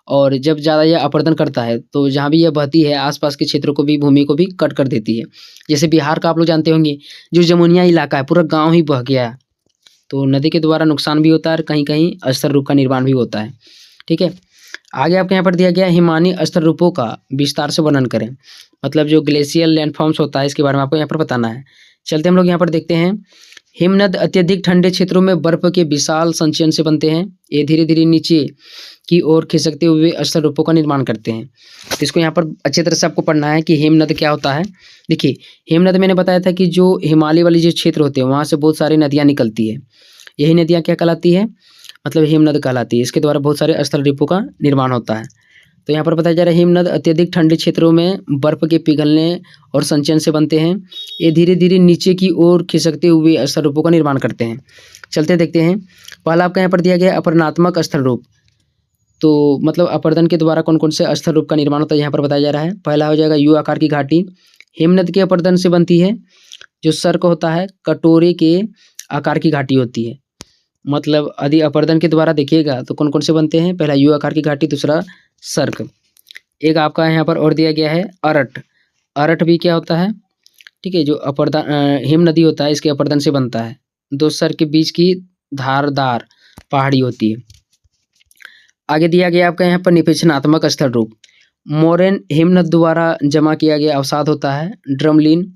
और जब ज़्यादा यह अपरदन करता है तो जहाँ भी यह बहती है आसपास के क्षेत्रों को भी, भूमि को भी कट कर देती है। जैसे बिहार का आप लोग जानते होंगे, जो जमुनिया इलाका है पूरा गाँव ही बह गया, तो नदी के द्वारा नुकसान भी होता है और कहीं कहीं स्थल रूप का निर्माण भी होता है, ठीक है। आगे आपके यहाँ पर दिया गया हिमानी स्थल रूपों का विस्तार से वर्णन करें, मतलब जो ग्लेशियल लैंडफॉर्म्स होता है इसके बारे में आपको यहाँ पर बताना है। चलते हम लोग यहाँ पर देखते हैं, हिमनद अत्यधिक ठंडे क्षेत्रों में बर्फ के विशाल संचयन से बनते हैं, ये धीरे धीरे नीचे की ओर खिसकते हुए स्थल रूपों का निर्माण करते हैं। तो इसको यहाँ पर अच्छी तरह से आपको पढ़ना है कि हिमनद क्या होता है। देखिए, हिमनद मैंने बताया था कि जो हिमालय वाली जो क्षेत्र होते हैं वहाँ से बहुत सारी नदियाँ निकलती है, यही नदियाँ क्या कहलाती है, मतलब हिमनद कहलाती है। इसके द्वारा बहुत सारे स्थल रूपों का निर्माण होता है। तो यहाँ पर बताया जा रहा है, हिमनद अत्यधिक ठंडे क्षेत्रों में बर्फ के पिघलने और संचयन से बनते हैं, ये धीरे धीरे नीचे की ओर खिसकते हुए स्थल रूपों का निर्माण करते हैं। चलते देखते हैं, पहला आपका यहाँ पर दिया गया अपरदनात्मक स्थल रूप, तो मतलब अपरदन के द्वारा कौन कौन से स्थल रूप का निर्माण होता है यहाँ पर बताया जा रहा है। पहला हो जाएगा यू आकार की घाटी, हिमनद के अपरदन से बनती है। जो सर्क होता है, कटोरे के आकार की घाटी होती है, मतलब यदि अपरदन के द्वारा देखिएगा तो कौन कौन से बनते हैं, पहला यू आकार की घाटी, दूसरा सर्क। एक आपका यहाँ पर और दिया गया है अरट, अरट भी क्या होता है, ठीक है, जो अपरदन हिम नदी होता है इसके अपरदन से बनता है, दो सर के बीच की धारदार पहाड़ी होती है। आगे दिया गया आपका यहाँ पर निपेक्षणात्मक स्थल रूप, मोरेन हिमनद द्वारा जमा किया गया अवसाद होता है, ड्रमलिन,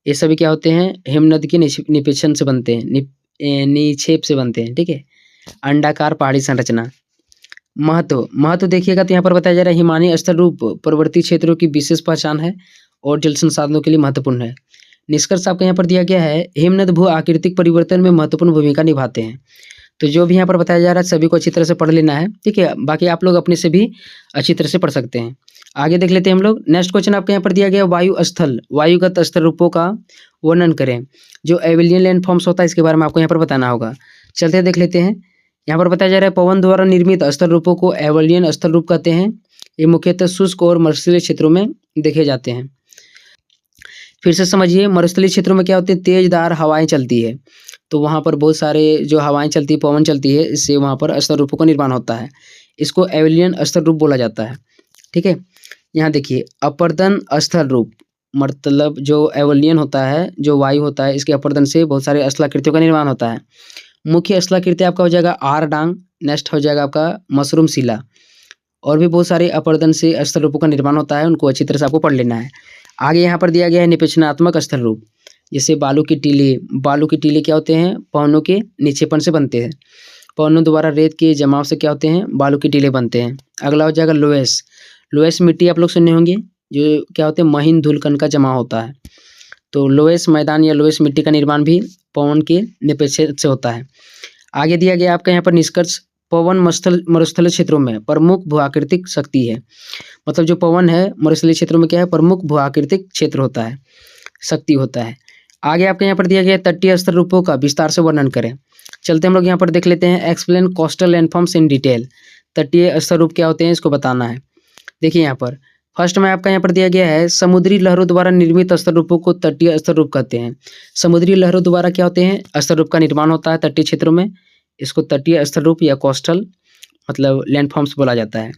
ये सभी क्या होते हैं, हिमनद के निपेक्षण से बनते हैं, निक्षेप से बनते हैं, ठीक है। अंडाकार पहाड़ी संरचना। महत्व देखिएगा तो यहाँ पर बताया जा रहा है, हिमानी स्थल रूप पर्वतीय क्षेत्रों की विशेष पहचान है और जल संसाधनों के लिए महत्वपूर्ण है। निष्कर्ष आपका यहाँ पर दिया गया है, हिमनद भू आकृतिक परिवर्तन में महत्वपूर्ण भूमिका निभाते हैं। तो जो भी यहाँ पर बताया जा रहा है सभी को अच्छी तरह से पढ़ लेना है, ठीक है, बाकी आप लोग अपने से भी अच्छी तरह से पढ़ सकते हैं। आगे देख लेते हैं हम लोग, नेक्स्ट क्वेश्चन आपके यहाँ पर दिया गया, वायुगत स्थल रूपों का वर्णन करें। जो एविलियन लैंडफॉर्म्स होता है इसके बारे में आपको यहाँ पर बताना होगा। चलते देख लेते हैं, यहाँ पर बताया जा रहा है पवन द्वारा निर्मित स्थल रूपों को एवलियन स्थल रूप कहते हैं। ये मुख्यतः शुष्क और मरुस्थलीय क्षेत्रों में देखे जाते हैं। फिर से समझिए, मरुस्थलीय क्षेत्रों में क्या होते हैं, तेजदार हवाएं चलती है, तो वहाँ पर बहुत सारे जो हवाएं चलती है, पवन चलती है, इससे वहाँ पर स्थल रूपों का निर्माण होता है। इसको एवलियन स्थल रूप बोला जाता है। ठीक है, यहाँ देखिए अपर्दन स्थल रूप, मतलब जो एवलियन होता है, जो वायु होता है, इसके अपर्दन से बहुत सारे स्थलाकृतियों का निर्माण होता है। मुख्य स्थलाकृति आपका हो जाएगा आर डांग, नेक्स्ट हो जाएगा आपका मशरूम शिला, और भी बहुत सारे अपर्दन से स्थल रूपों का निर्माण होता है, उनको अच्छी तरह से आपको पढ़ लेना है। आगे यहाँ पर दिया गया है निपेक्षणात्मक स्थल रूप, जैसे बालू की टीले। बालू के टीले क्या होते हैं, पवनों के नीचेपन से बनते हैं, पवनों द्वारा रेत के जमाव से क्या होते हैं, बालू के टीले बनते हैं। अगला हो जाएगा लोएस। लोएस मिट्टी आप लोग सुने होंगे, जो क्या होते हैं, महीन धूलकण का जमा होता है, तो लोएस मैदान या लोएस मिट्टी का निर्माण भी पवन के निपेक्ष से होता है। आगे दिया गया आपका यहाँ पर निष्कर्ष, पवन मरुस्थलीय क्षेत्रों में प्रमुख भूआकृतिक शक्ति है। मतलब जो पवन है मरुस्थलीय क्षेत्रों में क्या है, प्रमुख भूआकृतिक क्षेत्र होता है, शक्ति होता है। आगे आपके यहाँ पर दिया गया तटीय स्थल रूपों का विस्तार से वर्णन करें। चलते हम लोग यहाँ पर देख लेते हैं, explain coastal landforms in detail. तटीय स्थल रूप क्या होते हैं, इसको बताना है। देखिए यहाँ पर फर्स्ट में आपका यहाँ पर दिया गया है, समुद्री लहरों द्वारा निर्मित स्थल रूपों को तटीय स्थल रूप कहते हैं। समुद्री लहरों द्वारा क्या होते हैं, स्थल रूप का निर्माण होता है तटीय क्षेत्रों में, इसको तटीय स्थल रूप या कोस्टल मतलब लैंडफॉर्म्स बोला जाता है।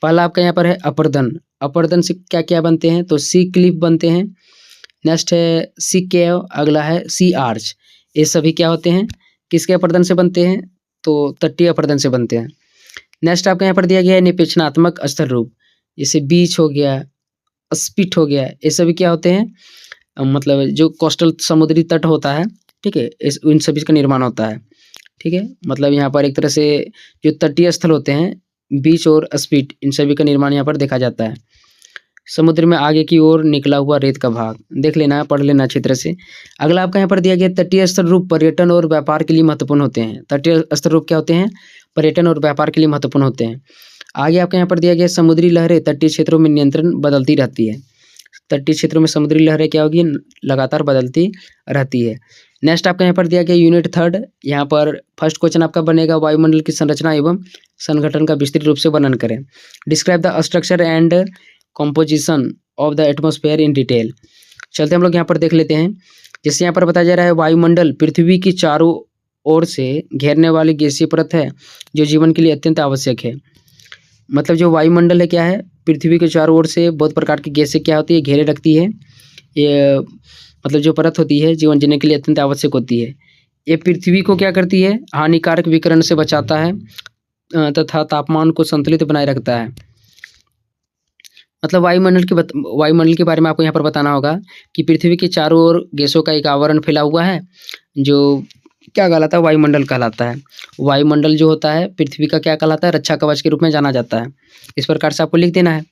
पहला आपका यहाँ पर है अपर्दन। अपर्दन से क्या क्या बनते हैं, तो सी क्लिफ बनते हैं, नेक्स्ट है सी केव, अगला है सी आर्च। ये सभी क्या होते हैं, किसके अपर्दन से बनते हैं, तो तटीय अपर्दन से बनते हैं। नेक्स्ट आपका यहाँ पर दिया गया है निपेक्षणात्मक स्थल रूप, जैसे बीच हो गया, स्पिट हो गया, ये सभी क्या होते हैं, मतलब जो कोस्टल समुद्री तट होता है, ठीक है, इस इन सभी का निर्माण होता है। ठीक है, मतलब यहाँ पर एक तरह से जो तटीय स्थल होते हैं, बीच और स्पिट, इन सभी का निर्माण यहाँ पर देखा जाता है। समुद्र में आगे की ओर निकला हुआ रेत का भाग, देख लेना, पढ़ लेना अच्छी तरह से। अगला आपका यहाँ पर दिया गया तटीय स्थल रूप पर्यटन और व्यापार के लिए महत्वपूर्ण होते हैं। तटीय स्थल रूप क्या होते हैं, पर्यटन और व्यापार के लिए महत्वपूर्ण होते हैं। आगे आपके यहाँ पर दिया गया समुद्री लहरें तटीय क्षेत्रों में नियंत्रण बदलती रहती है। तटीय क्षेत्रों में समुद्री लहरें क्या होगी, लगातार बदलती रहती है। नेक्स्ट आपका यहाँ पर दिया गया यूनिट थर्ड, यहाँ पर फर्स्ट क्वेश्चन आपका बनेगा, वायुमंडल की संरचना एवं संगठन का विस्तृत रूप से वर्णन करें। Describe the structure and composition of the atmosphere in detail. चलते हम लोग यहाँ पर देख लेते हैं। जैसे यहाँ पर बताया जा रहा है, वायुमंडल पृथ्वी की चारों ओर से घेरने वाली गैसीय परत है, जो जीवन के लिए अत्यंत आवश्यक है। मतलब जो वायुमंडल है क्या है, पृथ्वी के चारों ओर से बहुत प्रकार की गैसें क्या होती है, घेरे रखती है। ये मतलब जो परत होती है, जीवन जीने के लिए अत्यंत आवश्यक होती है। ये पृथ्वी को क्या करती है, हानिकारक विकिरण से बचाता है तथा तापमान को संतुलित बनाए रखता है। मतलब वायुमंडल के बारे में आपको यहाँ पर बताना होगा कि पृथ्वी के चारों ओर गैसों का एक आवरण फैला हुआ है, जो क्या कहलाता है, वायुमंडल कहलाता है। वायुमंडल जो होता है पृथ्वी का क्या कहलाता है, रक्षा कवच के रूप में जाना जाता है। इस प्रकार से आपको लिख देना है।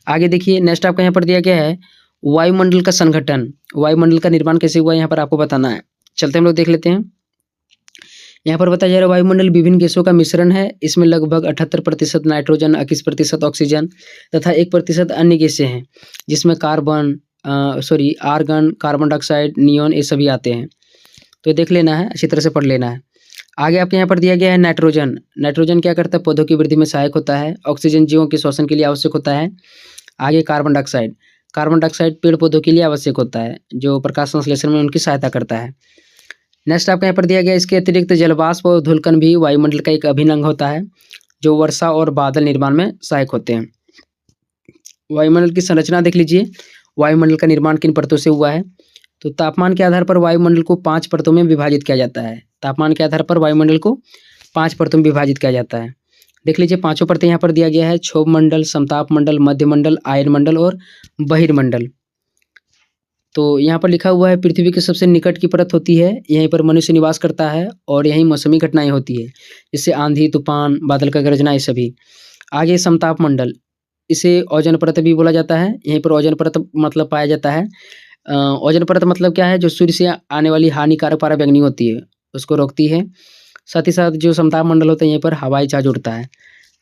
आगे देखिए, नेक्स्ट आपका यहाँ पर दिया गया है वायुमंडल का संगठन। वायुमंडल का निर्माण कैसे हुआ, यहाँ पर आपको बताना है। चलते हम लोग देख लेते हैं। यहाँ पर बताया जा रहा है वायुमंडल विभिन्न गैसों का मिश्रण है। इसमें लगभग 78% नाइट्रोजन, 21% ऑक्सीजन तथा 1% अन्य गैसें हैं, जिसमें आर्गन, कार्बन डाइऑक्साइड, नियॉन, ये सभी आते हैं। तो देख लेना है, अच्छी तरह से पढ़ लेना है। आगे आपके यहाँ पर दिया गया है नाइट्रोजन। नाइट्रोजन क्या करता है, पौधों की वृद्धि में सहायक होता है। ऑक्सीजन जीवों के श्वसन के लिए आवश्यक होता है। आगे कार्बन डाइऑक्साइड, कार्बन डाइऑक्साइड पेड़ पौधों के लिए आवश्यक होता है, जो प्रकाश संश्लेषण में उनकी सहायता करता है। नेक्स्ट आपके यहाँ पर दिया गया, इसके अतिरिक्त जलवाष्प और धूलकण भी वायुमंडल का एक अभिन्न अंग होता है, जो वर्षा और बादल निर्माण में सहायक होते हैं। वायुमंडल की संरचना देख लीजिए, वायुमंडल का निर्माण किन परतों से हुआ है। तो तापमान के आधार पर वायुमंडल को 5 परतों में विभाजित किया जाता है। तापमान के आधार पर वायुमंडल को 5 परतों में विभाजित किया जाता है। देख लीजिए, 5 परतें यहाँ पर दिया गया है, क्षोभ मंडल, समताप मंडल, मध्य मंडल, आयन मंडल और बहिर्मंडल। तो यहाँ पर लिखा हुआ है पृथ्वी के सबसे निकट की परत होती है, यहीं पर मनुष्य निवास करता है और यहीं मौसमी घटनाएं होती है, जैसे आंधी, तूफान, बादल का गरजना, ये सभी। आगे समताप मंडल, इसे ओजोन परत भी बोला जाता है। यहीं पर ओजोन परत मतलब पाया जाता है। ओजोन परत मतलब क्या है, जो सूर्य से आने वाली हानिकारक पराबैंगनी होती है उसको रोकती है। साथ ही साथ जो समताप मंडल होता है, यहीं पर हवाई जहाज उड़ता है।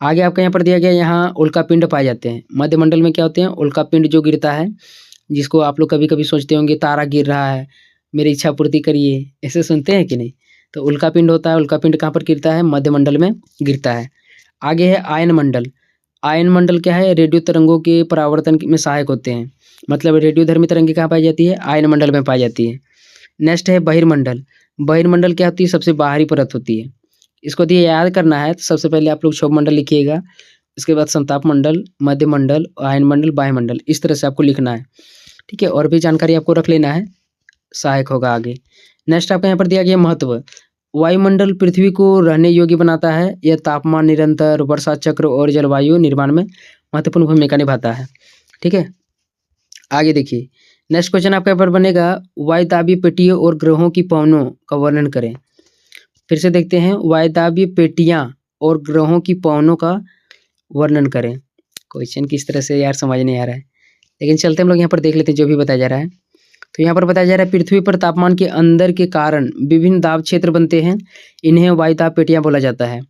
आगे आपका यहाँ पर दिया गया, यहाँ उल्का पिंड पाए जाते हैं। मध्य मंडल में क्या होते हैं, उल्का पिंड जो गिरता है, जिसको आप लोग कभी कभी सोचते होंगे तारा गिर रहा है, मेरी इच्छा पूर्ति करिए, ऐसे सुनते हैं कि नहीं। तो उल्कापिंड होता है, उल्कापिंड कहाँ पर गिरता है? मध्यमंडल में गिरता है। आगे है आयन मंडल। आयन मंडल क्या है? रेडियो तरंगों के परावर्तन में सहायक होते हैं। मतलब रेडियोधर्मी तरंगे कहाँ पाई जाती है? आयन मंडल में पाई जाती है। नेक्स्ट है बहिर्मंडल। बहिर्मंडल क्या होती है? सबसे बाहरी परत होती है। इसको यदि याद करना है तो सबसे पहले आप लोग क्षोभ मंडल लिखिएगा, इसके बाद संताप मंडल, मध्य मंडल, आयन मंडल, बाह्यमंडल, इस तरह से आपको लिखना है। ठीक है, और भी जानकारी आपको रख लेना है, सहायक होगा आगे। नेक्स्ट आपका यहाँ पर दिया गया महत्व। वायुमंडल पृथ्वी को रहने योग्य बनाता है। यह तापमान निरंतर, वर्षा चक्र और जलवायु निर्माण में महत्वपूर्ण भूमिका निभाता है। ठीक है, आगे देखिए नेक्स्ट क्वेश्चन आपका यहाँ पर बनेगा, वायुदाबीय पेटियों और ग्रहों की पवनों का वर्णन करें। फिर से देखते हैं, वायुदाबीय पेटियां और ग्रहों की पवनों का वर्णन करें। क्वेश्चन किस तरह से यार समझ नहीं आ रहा है, लेकिन चलते हम लोग यहाँ पर देख लेते हैं जो भी बताया जा रहा है। तो यहाँ पर बताया जा रहा है, पृथ्वी पर तापमान के अंदर के कारण विभिन्न दाब क्षेत्र बनते हैं, इन्हें वायुदाब पेटियां बोला जाता है।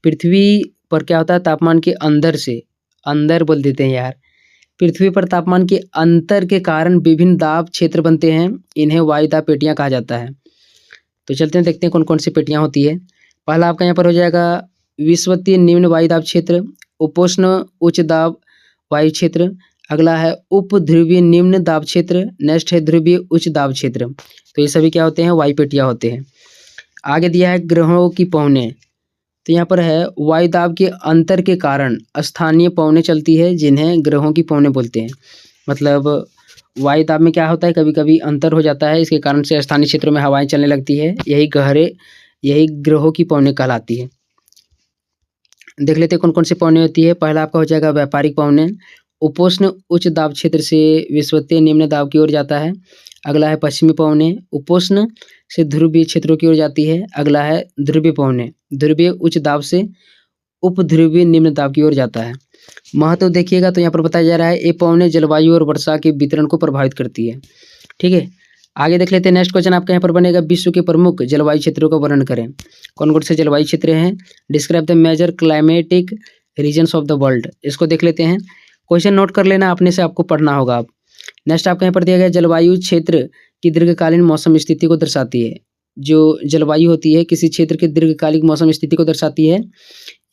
पृथ्वी पर क्या होता है? तापमान के अंदर से, अंदर बोल देते हैं यार, पृथ्वी पर तापमान के अंतर के कारण विभिन्न दाब क्षेत्र बनते हैं, इन्हें वायुदाब पेटियां कहा जाता है। तो चलते हैं देखते हैं कौन कौन सी पेटियां होती है। पहला आपका यहाँ पर हो जाएगा विषुवतीय निम्न वायुदाब क्षेत्र, उपोष्ण उच्च दाब वायु क्षेत्र। अगला है उप ध्रुवीय निम्न दाब क्षेत्र। नेक्स्ट है ध्रुवीय उच्च दाब क्षेत्र। तो ये सभी क्या होते हैं? वायु पेटियां होते हैं। आगे दिया है ग्रहों की पवनें। तो यहाँ पर है वायुदाब के अंतर के कारण स्थानीय पवनें चलती है, जिन्हें ग्रहों की पवनें बोलते हैं। मतलब वायुदाब में क्या होता है, कभी कभी अंतर हो जाता है, इसके कारण से स्थानीय क्षेत्रों में हवाएं चलने लगती है, यही ग्रहों की पवनें कहलाती है। देख लेते हैं कौन कौन सी पवनें होती है। पहला आपका हो जाएगा व्यापारिक पवनें। उपोष्ण उच्च दाब क्षेत्र से विषुवतीय निम्न दाब की ओर जाता है। अगला है पश्चिमी पवनें, उपोष्ण से ध्रुवीय क्षेत्रों की ओर जाती है। अगला है ध्रुवीय पवनें, ध्रुवीय उच्च दाब से उप ध्रुवीय निम्न दाब की ओर जाता है। महत्व देखिएगा तो यहाँ पर बताया जा रहा है, ये पवनें जलवायु और वर्षा के वितरण को प्रभावित करती है। ठीक है, आगे देख लेते हैं। नेक्स्ट क्वेश्चन आपका यहाँ पर बनेगा, विश्व के प्रमुख जलवायु क्षेत्रों का वर्णन करें। कौन कौन से जलवायु क्षेत्र हैं? Describe the major climatic regions of the world. इसको देख लेते हैं, क्वेश्चन नोट कर लेना, अपने से आपको पढ़ना होगा। आप नेक्स्ट आपके यहाँ पर दिया गया, जलवायु क्षेत्र की दीर्घकालीन मौसम स्थिति को दर्शाती है। जो जलवायु होती है किसी क्षेत्र की दीर्घकालिक मौसम स्थिति को दर्शाती है।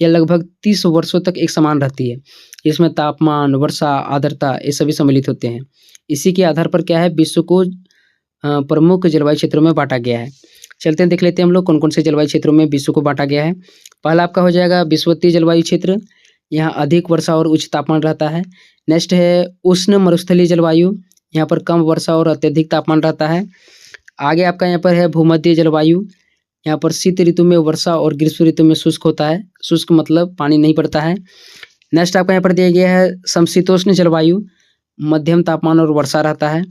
यह लगभग 30 वर्षों तक एक समान रहती है। इसमें तापमान, वर्षा, आर्द्रता ये सभी सम्मिलित होते हैं। इसी के आधार पर क्या है, विश्व को प्रमुख जलवायु क्षेत्रों में बांटा गया है। चलते हैं देख लेते हैं हम लोग कौन कौन से जलवायु क्षेत्रों में विश्व को बांटा गया है। पहला आपका हो जाएगा विषुवतीय जलवायु क्षेत्र, यहाँ अधिक वर्षा और उच्च तापमान रहता है। नेक्स्ट है उष्ण मरुस्थलीय जलवायु, यहाँ पर कम वर्षा और अत्यधिक तापमान रहता है। आगे आपका यहाँ पर है भूमध्य जलवायु, यहाँ पर शीत ऋतु में वर्षा और ग्रीष्म ऋतु में शुष्क होता है। शुष्क मतलब पानी नहीं पड़ता है। नेक्स्ट आपका यहाँ पर दिया गया है समशीतोष्ण जलवायु, मध्यम तापमान और वर्षा रहता है।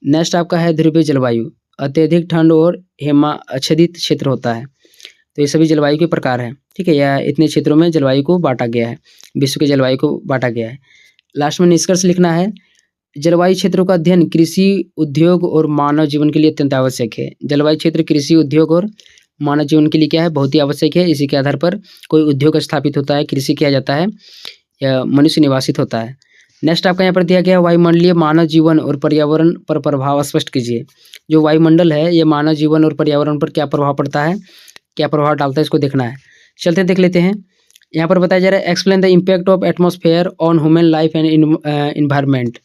नेक्स्ट आपका है ध्रुवीय जलवायु, अत्यधिक ठंड और आच्छादित क्षेत्र होता है। तो ये सभी जलवायु के प्रकार हैं। ठीक है, या इतने क्षेत्रों में जलवायु को बांटा गया है, विश्व के जलवायु को बांटा गया है। लास्ट में निष्कर्ष लिखना है, जलवायु क्षेत्रों का अध्ययन कृषि, उद्योग और मानव जीवन के लिए अत्यंत आवश्यक है। जलवायु क्षेत्र कृषि, उद्योग और मानव जीवन के लिए क्या है, बहुत ही आवश्यक है। इसी के आधार पर कोई उद्योग स्थापित होता है, कृषि किया जाता है या मनुष्य निवासित होता है। नेक्स्ट आपका यहाँ पर दिया गया, वायुमंडलीय मानव जीवन और पर्यावरण पर प्रभाव स्पष्ट कीजिए। जो वायुमंडल है ये मानव जीवन और पर्यावरण पर क्या प्रभाव पड़ता है, क्या प्रभाव डालता है, इसको देखना है। चलते देख लेते हैं। यहाँ पर बताया जा रहा है, explain the impact of atmosphere on human life and environment.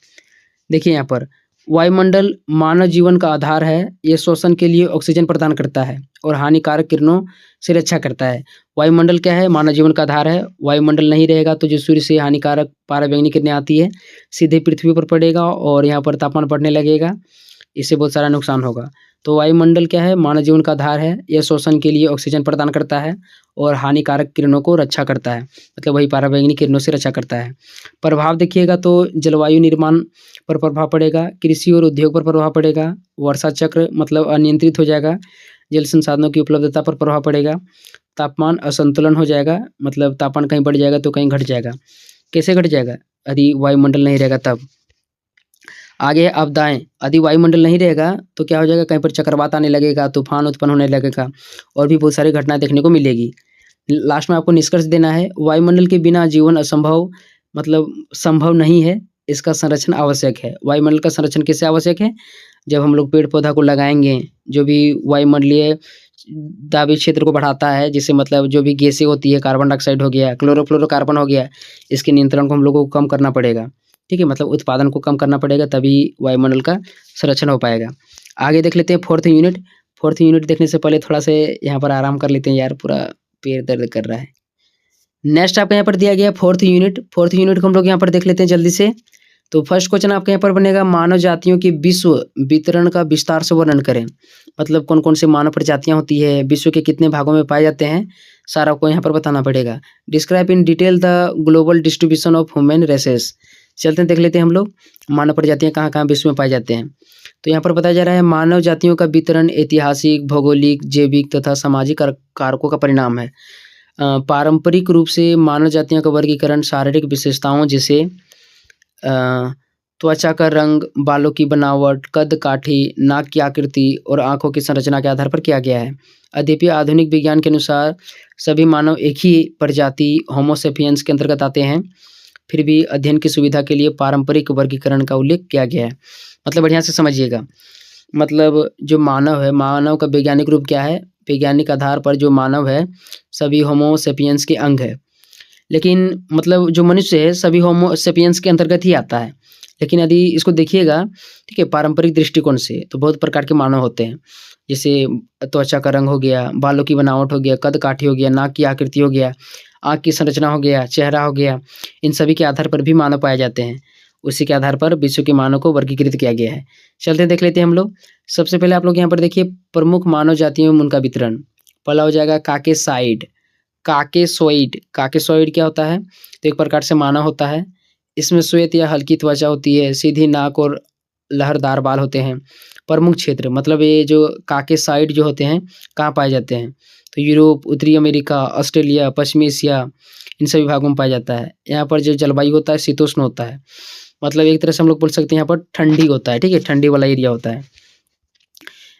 देखिए यहाँ पर वायुमंडल मानव जीवन का आधार है। ये श्वसन के लिए ऑक्सीजन प्रदान करता है और हानिकारक किरणों से रक्षा करता है। वायुमंडल क्या है, मानव जीवन का आधार है। वायुमंडल नहीं रहेगा तो जो सूर्य से हानिकारक पराबैंगनी किरणें आती है सीधे पृथ्वी पर पड़ेगा और यहाँ पर तापमान बढ़ने लगेगा, इससे बहुत सारा नुकसान होगा। तो वायुमंडल क्या है, मानव जीवन का आधार है। यह श्वसन के लिए ऑक्सीजन प्रदान करता है और हानिकारक किरणों को रक्षा करता है, मतलब वही पराबैंगनी किरणों से रक्षा करता है। प्रभाव देखिएगा तो जलवायु निर्माण पर प्रभाव पड़ेगा, कृषि और उद्योग पर प्रभाव पड़ेगा, वर्षा चक्र मतलब अनियंत्रित हो जाएगा, जल संसाधनों की उपलब्धता पर प्रभाव पड़ेगा, तापमान असंतुलन हो जाएगा, मतलब तापमान कहीं बढ़ जाएगा तो कहीं घट जाएगा। कैसे घट जाएगा, यदि वायुमंडल नहीं रहेगा तब। आगे है आपदाएं, यदि वायुमंडल नहीं रहेगा तो क्या हो जाएगा, कहीं पर चक्रवात आने लगेगा, तूफान उत्पन्न होने लगेगा और भी बहुत सारी घटनाएं देखने को मिलेगी। लास्ट में आपको निष्कर्ष देना है, वायुमंडल के बिना जीवन असंभव, मतलब संभव नहीं है, इसका संरक्षण आवश्यक है। वायुमंडल का संरक्षण कैसे आवश्यक है, जब हम लोग पेड़ पौधा को लगाएंगे, जो भी वायुमंडलीय दाबी क्षेत्र को बढ़ाता है, जिससे मतलब जो भी गैसें होती है, कार्बन डाइऑक्साइड हो गया, क्लोरोफ्लोरोकार्बन हो गया, इसके नियंत्रण को हम लोगों को कम करना पड़ेगा। ठीक है, मतलब उत्पादन को कम करना पड़ेगा, तभी वायुमंडल का संरक्षण हो पाएगा। आगे देख लेते हैं फोर्थ यूनिट। फोर्थ यूनिट देखने से पहले थोड़ा से यहाँ पर आराम कर लेते हैं यार, पूरा पैर दर्द कर रहा है। नेक्स्ट आपका यहाँ पर दिया गया फोर्थ यूनिट। फोर्थ यूनिट को हम लोग यहाँ पर देख लेते हैं जल्दी से। तो फर्स्ट क्वेश्चन आपके यहाँ पर बनेगा, मानव जातियों की विश्व वितरण का विस्तार से वर्णन करें। मतलब कौन कौन से मानव प्रजातियां होती है, विश्व के कितने भागों में पाए जाते हैं, सारा आपको यहाँ पर बताना पड़ेगा। Describe in detail the global distribution of human races. चलते हैं देख लेते हैं हम लोग, मानव प्रजातियां कहाँ कहाँ विश्व में पाए जाते हैं। तो यहाँ पर बताया जा रहा है, मानव जातियों का वितरण ऐतिहासिक, भौगोलिक, जैविक तथा सामाजिक कारकों का परिणाम है। पारंपरिक रूप से मानव जातियों का वर्गीकरण शारीरिक विशेषताओं जैसे त्वचा का रंग, बालों की बनावट, कद काठी, नाक की आकृति और आंखों की संरचना के आधार पर किया गया है। यद्यपि आधुनिक विज्ञान के अनुसार सभी मानव एक ही प्रजाति होमो सेपियंस के अंतर्गत आते हैं, फिर भी अध्ययन की सुविधा के लिए पारंपरिक वर्गीकरण का उल्लेख किया गया है। मतलब बढ़िया से समझिएगा, मतलब जो मानव है, मानव का वैज्ञानिक रूप क्या है, वैज्ञानिक आधार पर जो मानव है सभी होमो सेपियंस के अंग है। लेकिन मतलब जो मनुष्य है सभी होमो सेपियंस के अंतर्गत ही आता है। लेकिन यदि इसको देखिएगा, ठीक है, पारंपरिक दृष्टिकोण से तो बहुत प्रकार के मानव होते हैं, जैसे त्वचा का रंग हो गया, बालों की बनावट हो गया, कद काठी हो गया, नाक की आकृति हो गया, आँख की संरचना हो गया, चेहरा हो गया। इन सभी के आधार पर भी मानव पाए जाते हैं। उसी के आधार पर विश्व के मानव को वर्गीकृत किया गया है। चलते देख लेते हैं हम लोग। सबसे पहले आप लोग यहाँ पर देखिए, प्रमुख मानव जातियों में उनका वितरण। पहला हो जाएगा काकेसाइड। काकेसोइड। काकेसोइड क्या होता है, तो एक प्रकार से मानव होता है। इसमें श्वेत या हल्की त्वचा होती है, सीधी नाक और लहरदार बाल होते हैं। प्रमुख क्षेत्र, मतलब ये जो काकेसाइड जो होते हैं कहाँ पाए जाते हैं, तो यूरोप, उत्तरी अमेरिका, ऑस्ट्रेलिया, पश्चिमी एशिया, इन सभी भागों में पाया जाता है। यहाँ पर जो जलवायु होता है शीतोष्ण होता है, मतलब एक तरह से हम लोग बोल सकते हैं यहाँ पर ठंडी होता है। ठीक है, ठंडी वाला एरिया होता है।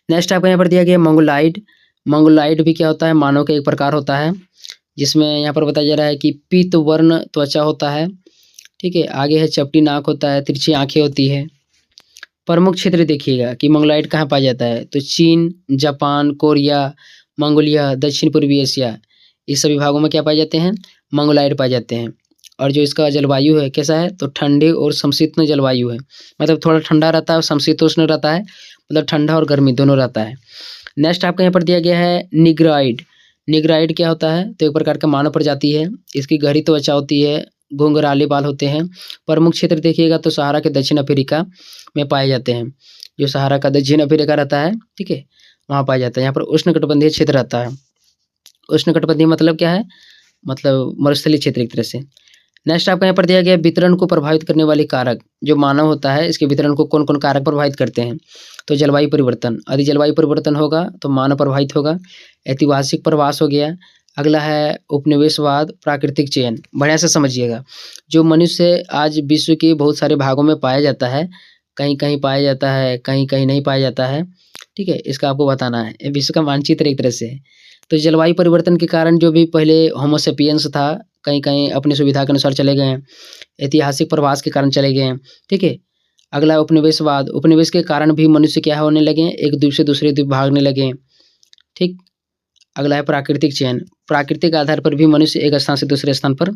नेक्स्ट आपको यहाँ पर दिया गया मंगोलाइड। मंगोलाइड भी क्या होता है, मानव का एक प्रकार होता है, जिसमें यहाँ पर बताया जा रहा है कि पीत वर्ण त्वचा होता है। ठीक है, आगे है चपटी नाक होता है, तिरछी आंखें होती है। प्रमुख क्षेत्र देखिएगा कि मंगोलाइड कहाँ पाया जाता है, तो चीन, जापान, कोरिया, मंगोलिया, दक्षिण पूर्वी एशिया, इस सभी भागों में क्या पाए जाते हैं, मंगोलाइड पाए जाते हैं। और जो इसका जलवायु है कैसा है, तो ठंडे और समशीतोष्ण जलवायु है, मतलब थोड़ा ठंडा रहता है और समशीतोष्ण रहता है, मतलब ठंडा और गर्मी दोनों रहता है। नेक्स्ट आपको यहाँ पर दिया गया है निग्राइड। निग्राइड क्या होता है, तो एक प्रकार का मानव प्रजाति है। इसकी गहरी त्वचा होती है, घुंघराले बाल होते हैं। प्रमुख क्षेत्र देखिएगा तो सहारा के दक्षिण अफ्रीका में पाए जाते हैं। जो सहारा का दक्षिण अफ्रीका रहता है, ठीक है, वहाँ पाया जाता है। यहाँ पर उष्णकटिबंधीय क्षेत्र रहता है। उष्णकटिबंधीय मतलब क्या है, मतलब मरुस्थलीय क्षेत्र एक तरह से। नेक्स्ट आपका यहाँ पर दिया गया वितरण को प्रभावित करने वाले कारक। जो मानव होता है इसके वितरण को कौन कौन कारक प्रभावित करते हैं, तो जलवायु परिवर्तन। यदि जलवायु परिवर्तन होगा तो मानव प्रभावित होगा। ऐतिहासिक प्रवास हो गया। अगला है उपनिवेशवाद, प्राकृतिक चयन। बढ़िया से समझिएगा, जो मनुष्य आज विश्व के बहुत सारे भागों में पाया जाता है, कहीं कहीं पाया जाता है, कहीं कहीं नहीं पाया जाता है। ठीक है, इसका आपको बताना है, विश्व का मानचित्र एक तरह से है। तो जलवायु परिवर्तन के कारण जो भी पहले होमोसेपियंस था, कहीं कहीं अपनी सुविधा के अनुसार चले गए हैं, ऐतिहासिक प्रवास के कारण चले गए हैं। ठीक है, अगला उपनिवेशवाद। उपनिवेश के कारण भी मनुष्य क्या होने लगे, एक द्वीप से दूसरे द्वीप भागने लगे। ठीक, अगला है प्राकृतिक चयन। प्राकृतिक आधार पर भी मनुष्य एक स्थान से दूसरे स्थान पर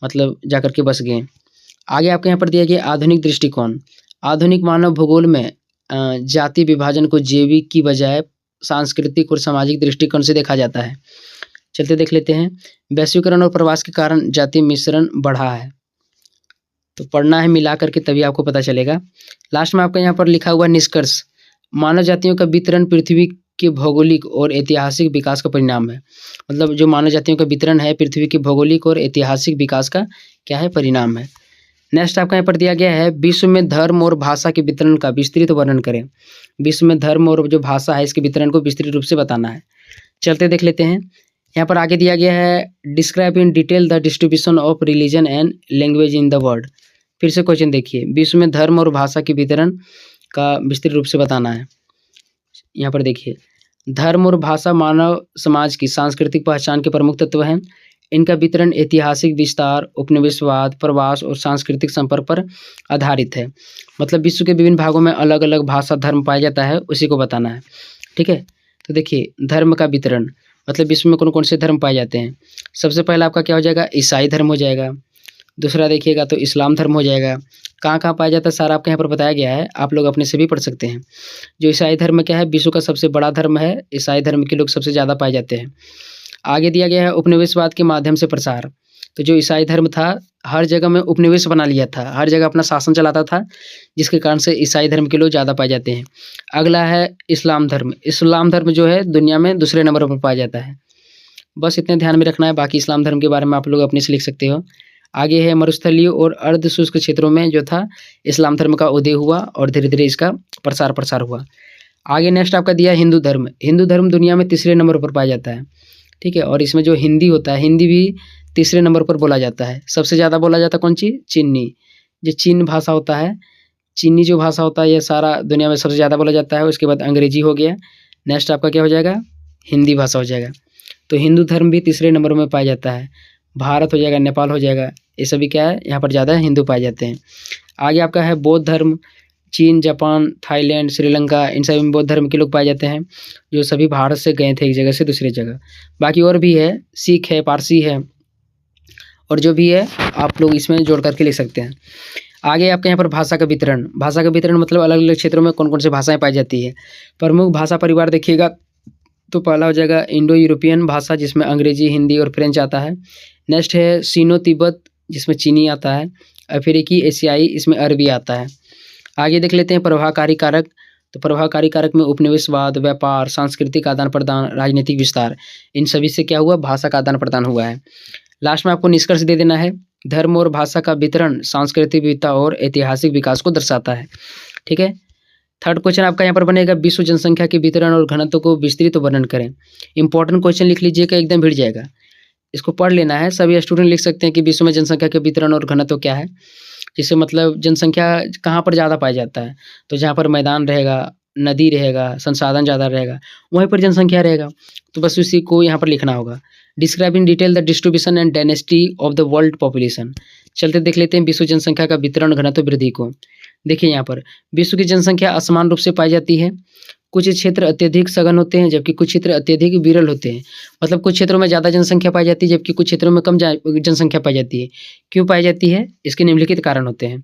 मतलब जाकर के बस गए। आगे आपके यहाँ पर दिया गया आधुनिक दृष्टिकोण। आधुनिक मानव भूगोल में जाति विभाजन को जैविक की बजाय सांस्कृतिक और सामाजिक दृष्टिकोण से देखा जाता है। चलते देख लेते हैं। वैश्वीकरण और प्रवास के कारण जाति मिश्रण बढ़ा है, तो पढ़ना है मिला करके तभी आपको पता चलेगा। लास्ट में आपका यहाँ पर लिखा हुआ निष्कर्ष, मानव जातियों का वितरण पृथ्वी के भौगोलिक और ऐतिहासिक विकास का परिणाम है। मतलब जो मानव जातियों का वितरण है पृथ्वी के भौगोलिक और ऐतिहासिक विकास का क्या है, परिणाम है। नेक्स्ट आपका यहाँ पर दिया गया है विश्व में धर्म और भाषा के वितरण का विस्तृत वर्णन करें। विश्व में धर्म और जो भाषा है इसके वितरण को विस्तृत रूप से बताना है। चलते देख लेते हैं। यहाँ पर आगे दिया गया है describe in detail the distribution of religion and language in the world. फिर से क्वेश्चन देखिए, विश्व में धर्म और भाषा के वितरण का विस्तृत रूप से बताना है। यहाँ पर देखिए, धर्म और भाषा मानव समाज की सांस्कृतिक पहचान के प्रमुख तत्व हैं। इनका वितरण ऐतिहासिक विस्तार, उपनिवेशवाद, प्रवास और सांस्कृतिक संपर्क पर आधारित है। मतलब विश्व के विभिन्न भागों में अलग अलग भाषा धर्म पाया जाता है, उसी को बताना है। ठीक है, तो देखिए धर्म का वितरण, मतलब विश्व में कौन-कौन से धर्म पाए जाते हैं। सबसे पहला आपका क्या हो जाएगा, ईसाई धर्म हो जाएगा। दूसरा देखिएगा तो इस्लाम धर्म हो जाएगा। कहाँ-कहाँ पाया जाता है सारा आपको यहाँ पर बताया गया है, आप लोग अपने से भी पढ़ सकते हैं। जो ईसाई धर्म क्या है, विश्व का सबसे बड़ा धर्म है, ईसाई धर्म के लोग सबसे ज़्यादा पाए जाते हैं। आगे दिया गया है उपनिवेशवाद के माध्यम से प्रसार। तो जो ईसाई धर्म था, हर जगह में उपनिवेश बना लिया था, हर जगह अपना शासन चलाता था, जिसके कारण से ईसाई धर्म के लोग ज़्यादा पाए जाते हैं। अगला है इस्लाम धर्म। इस्लाम धर्म जो है दुनिया में दूसरे नंबर पर पाया जाता है। बस इतने ध्यान में रखना है, बाकी इस्लाम धर्म के बारे में आप लोग अपने से लिख सकते हो। आगे है मरुस्थलीय और अर्ध शुष्क क्षेत्रों में जो था इस्लाम धर्म का उदय हुआ और धीरे-धीरे इसका प्रसार हुआ। आगे नेक्स्ट आपका दिया है हिंदू धर्म। हिंदू धर्म दुनिया में तीसरे नंबर पर पाया जाता है, ठीक है। और इसमें जो हिंदी होता है, हिंदी भी तीसरे नंबर पर बोला जाता है। सबसे ज़्यादा बोला जाता है कौन सी, चीनी। जो चीन भाषा होता है, चीनी जो भाषा होता है, ये सारा दुनिया में सबसे ज़्यादा बोला जाता है। उसके बाद अंग्रेजी हो गया, नेक्स्ट आपका क्या हो जाएगा, हिंदी भाषा हो जाएगा। तो हिंदू धर्म भी तीसरे नंबर में पाया जाता है। भारत हो जाएगा, नेपाल हो जाएगा, ये सभी क्या है, यहाँ पर ज़्यादा हिंदू पाए जाते हैं। आगे आपका है बौद्ध धर्म। चीन, जापान, थाईलैंड, श्रीलंका, इन सभी में बौद्ध धर्म के लोग पाए जाते हैं, जो सभी भारत से गए थे एक जगह से दूसरी जगह। बाकी और भी है, सिख है, पारसी है, और जो भी है आप लोग इसमें जोड़ करके लिख सकते हैं। आगे आपके यहाँ पर भाषा का वितरण। भाषा का वितरण मतलब अलग अलग क्षेत्रों में कौन कौन सी भाषाएं पाई जाती है। प्रमुख भाषा परिवार देखिएगा तो पहला हो जाएगा इंडो यूरोपियन भाषा, जिसमें अंग्रेजी, हिंदी और फ्रेंच आता है। नेक्स्ट है सीनो तिब्बत, जिसमें चीनी आता है। अफ्रीकी एशियाई, इसमें अरबी आता है। आगे देख लेते हैं प्रभावकारी कारक। तो प्रभावकारी कारक में उपनिवेशवाद, व्यापार, सांस्कृतिक आदान प्रदान, राजनीतिक विस्तार, इन सभी से क्या हुआ, भाषा का आदान प्रदान हुआ है। लास्ट में आपको निष्कर्ष दे देना है, धर्म और भाषा का वितरण सांस्कृतिक विविधता और ऐतिहासिक विकास को दर्शाता है, ठीक है। थर्ड क्वेश्चन आपका यहाँ पर बनेगा, विश्व जनसंख्या के वितरण और घनत्व को विस्तृत वर्णन करें। इंपॉर्टेंट क्वेश्चन लिख लीजिएगा, एकदम भिड़ जाएगा, इसको पढ़ लेना है। सभी स्टूडेंट लिख सकते हैं कि विश्व में जनसंख्या के वितरण और घनत्व क्या है। जिससे मतलब जनसंख्या कहाँ पर ज़्यादा पाया जाता है, तो जहाँ पर मैदान रहेगा, नदी रहेगा, संसाधन ज़्यादा रहेगा, वहीं पर जनसंख्या रहेगा। तो बस उसी को यहाँ पर लिखना होगा। Describe in detail the distribution and dynasty of the world population. चलते देख लेते हैं विश्व जनसंख्या का वितरण, घनत्व, वृद्धि को। देखिए यहाँ पर विश्व की जनसंख्या असमान रूप से पाई जाती है। कुछ क्षेत्र अत्यधिक सघन होते हैं, जबकि कुछ क्षेत्र अत्यधिक विरल होते हैं। मतलब कुछ क्षेत्रों में ज़्यादा जनसंख्या पाई जाती है, जबकि कुछ क्षेत्रों में कम जनसंख्या पाई जाती है। क्यों पाई जाती है, इसके निम्नलिखित कारण होते हैं।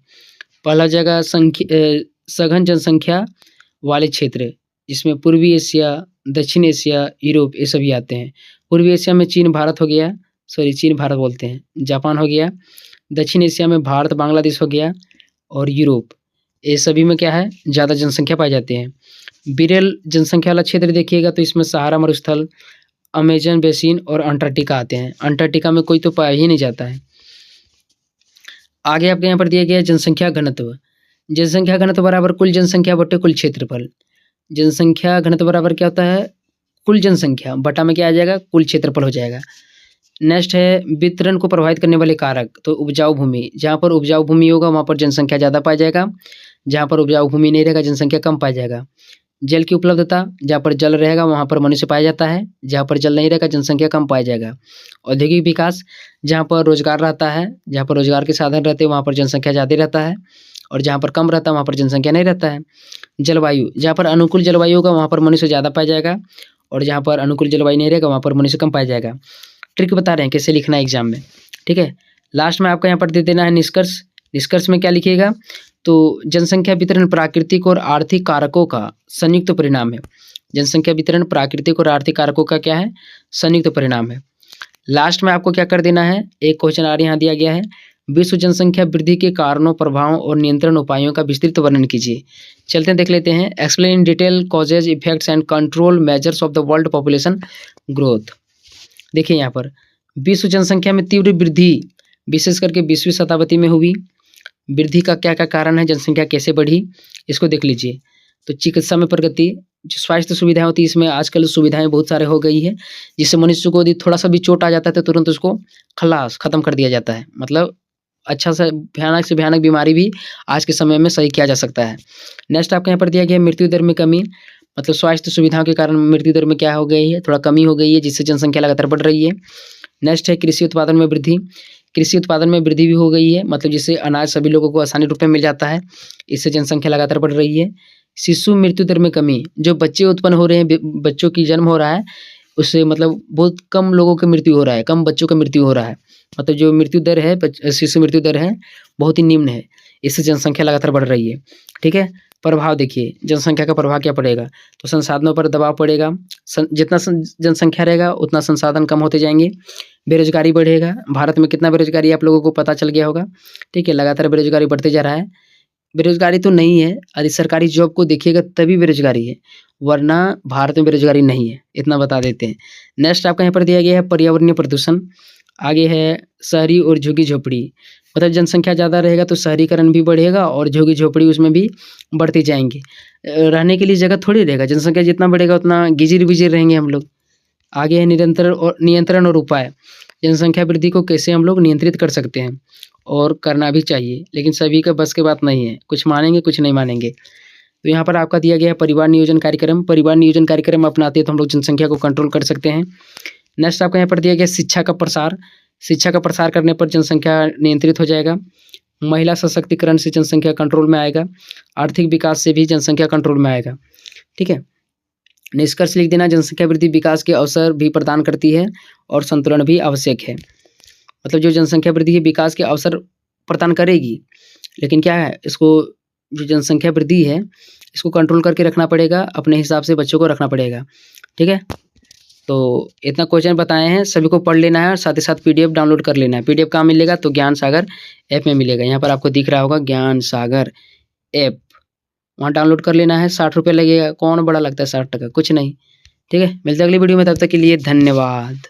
पहला जगह सघन जनसंख्या वाले क्षेत्र, जिसमें पूर्वी एशिया, दक्षिण एशिया, यूरोप, ये सभी आते हैं। पूर्वी एशिया में चीन भारत हो गया, चीन भारत बोलते हैं, जापान हो गया। दक्षिण एशिया में भारत बांग्लादेश हो गया, और यूरोप, ये सभी में क्या है, ज़्यादा जनसंख्या पाई जाती है। विरल जनसंख्या वाला क्षेत्र देखिएगा तो इसमें सहारा मरुस्थल, अमेजन बेसिन और अंटार्कटिका आते हैं। अंटार्कटिका में कोई तो पाया ही नहीं जाता है। आगे आपके यहाँ पर दिया गया जनसंख्या घनत्व। जनसंख्या घनत्व बराबर कुल जनसंख्या बटे कुल क्षेत्रफल। जनसंख्या घनत्व बराबर क्या होता है, कुल जनसंख्या बटा में क्या आ जाएगा, कुल क्षेत्रफल हो जाएगा। नेक्स्ट है वितरण को प्रभावित करने वाले कारक। तो उपजाऊ भूमि, जहाँ पर उपजाऊ भूमि होगा वहाँ पर जनसंख्या ज़्यादा पाया जाएगा, जहाँ पर उपजाऊ भूमि नहीं रहेगा जनसंख्या कम पाया जाएगा। जल की उपलब्धता, जहाँ पर जल रहेगा वहाँ पर मनुष्य पाया जाता है, जहाँ पर जल नहीं रहेगा जनसंख्या कम पाया जाएगा। औद्योगिक विकास, जहाँ पर रोजगार रहता है, जहाँ पर रोजगार के साधन रहते हैं वहाँ पर जनसंख्या ज़्यादा रहता है, और जहाँ पर कम रहता है वहाँ पर जनसंख्या नहीं रहता है। जलवायु, जहाँ पर अनुकूल जलवायु होगा वहाँ पर मनुष्य ज़्यादा पाया जाएगा, और जहाँ पर अनुकूल जलवायु नहीं रहेगा वहाँ पर मनुष्य कम पाया जाएगा। ट्रिक बता रहे हैं कैसे लिखना है एग्जाम में, ठीक है। लास्ट में आपका यहाँ पर दे देना है निष्कर्ष। निष्कर्ष में क्या लिखिएगा, तो जनसंख्या वितरण प्राकृतिक और आर्थिक कारकों का संयुक्त परिणाम है। जनसंख्या वितरण प्राकृतिक और आर्थिक कारकों का क्या है, संयुक्त परिणाम है। लास्ट में आपको क्या कर देना है, एक क्वेश्चन और यहाँ दिया गया है, विश्व जनसंख्या वृद्धि के कारणों, प्रभावों और नियंत्रण उपायों का विस्तृत वर्णन कीजिए। चलते हैं देख लेते हैं। Explain in detail causes, effects and control measures of the world population growth. देखिए यहाँ पर विश्व जनसंख्या में तीव्र वृद्धि विशेष करके 20वीं शताब्दी में हुई। वृद्धि का क्या क्या कारण है, जनसंख्या कैसे बढ़ी, इसको देख लीजिए। तो चिकित्सा में प्रगति, जो स्वास्थ्य सुविधाएं होती है इसमें आजकल सुविधाएं बहुत सारे हो गई है, जिससे मनुष्य को यदि थोड़ा सा भी चोट आ जाता है तो तुरंत उसको खत्म कर दिया जाता है। मतलब अच्छा से भयानक बीमारी भी आज के समय में सही किया जा सकता है। नेक्स्ट आपके यहाँ पर दिया गया मृत्यु दर में कमी, मतलब स्वास्थ्य सुविधाओं के कारण मृत्यु दर में क्या हो गई है, थोड़ा कमी हो गई है, जिससे जनसंख्या लगातार बढ़ रही है। नेक्स्ट है कृषि उत्पादन में वृद्धि। कृषि उत्पादन में वृद्धि भी हो गई है, मतलब जिससे अनाज सभी लोगों को आसानी रूप में मिल जाता है, इससे जनसंख्या लगातार बढ़ रही है। शिशु मृत्यु दर में कमी, जो बच्चे उत्पन्न हो रहे हैं, बच्चों की जन्म हो रहा है, उससे मतलब बहुत कम लोगों की मृत्यु हो रहा है, कम बच्चों का मृत्यु हो रहा है। मतलब जो मृत्यु दर है, शिशु मृत्यु दर है, बहुत ही निम्न है। इससे जनसंख्या लगातार बढ़ रही है। ठीक है? प्रभाव देखिए, जनसंख्या का प्रभाव क्या पड़ेगा? तो संसाधनों पर दबाव पड़ेगा। जितना जनसंख्या रहेगा उतना संसाधन कम होते जाएँगे। बेरोजगारी बढ़ेगा। भारत में कितना बेरोजगारी है आप लोगों को पता चल गया होगा। ठीक है? लगातार बेरोजगारी बढ़ते जा रहा है। बेरोजगारी तो नहीं है, यदि सरकारी जॉब को देखिएगा तभी बेरोजगारी है, वरना भारत में बेरोजगारी नहीं है, इतना बता देते हैं। नेक्स्ट आपका यहाँ पर दिया गया है पर्यावरणीय प्रदूषण। आगे है शहरी और झुग्गी-झोपड़ी। मतलब जनसंख्या ज़्यादा रहेगा तो शहरीकरण भी बढ़ेगा और झुग्गी-झोपड़ी उसमें भी बढ़ते जाएँगे। रहने के लिए जगह थोड़ी रहेगा, जनसंख्या जितना बढ़ेगा उतना गिजिर-बिजिर रहेंगे हम लोग। आगे है नियंत्रण और उपाय। जनसंख्या वृद्धि को कैसे हम लोग नियंत्रित कर सकते हैं और करना भी चाहिए, लेकिन सभी का बस की बात नहीं है, कुछ मानेंगे कुछ नहीं मानेंगे। तो यहाँ पर आपका दिया गया है परिवार नियोजन कार्यक्रम। परिवार नियोजन कार्यक्रम अपनाते हैं तो हम लोग जनसंख्या को कंट्रोल कर सकते हैं। नेक्स्ट आपका यहाँ पर दिया गया शिक्षा का प्रसार। शिक्षा का प्रसार करने पर जनसंख्या नियंत्रित हो जाएगा। महिला सशक्तिकरण से जनसंख्या कंट्रोल में आएगा। आर्थिक विकास से भी जनसंख्या कंट्रोल में आएगा। ठीक है? निष्कर्ष लिख देना, जनसंख्या वृद्धि विकास के अवसर भी प्रदान करती है और संतुलन भी आवश्यक है। मतलब जो जनसंख्या वृद्धि है विकास के अवसर प्रदान करेगी, लेकिन क्या है, इसको जो जनसंख्या वृद्धि है इसको कंट्रोल करके रखना पड़ेगा, अपने हिसाब से बच्चों को रखना पड़ेगा। ठीक है? तो इतना क्वेश्चन बताए हैं, सभी को पढ़ लेना है और साथ ही साथ पीडीएफ डाउनलोड कर लेना है। पीडीएफ कहाँ मिलेगा? तो ज्ञान सागर ऐप में मिलेगा। यहाँ पर आपको दिख रहा होगा ज्ञान सागर ऐप, वहाँ डाउनलोड कर लेना है। 60 रुपये लगेगा, कौन बड़ा लगता है 60 टका, कुछ नहीं। ठीक है? मिलते हैं अगली वीडियो में, तब तक के लिए धन्यवाद।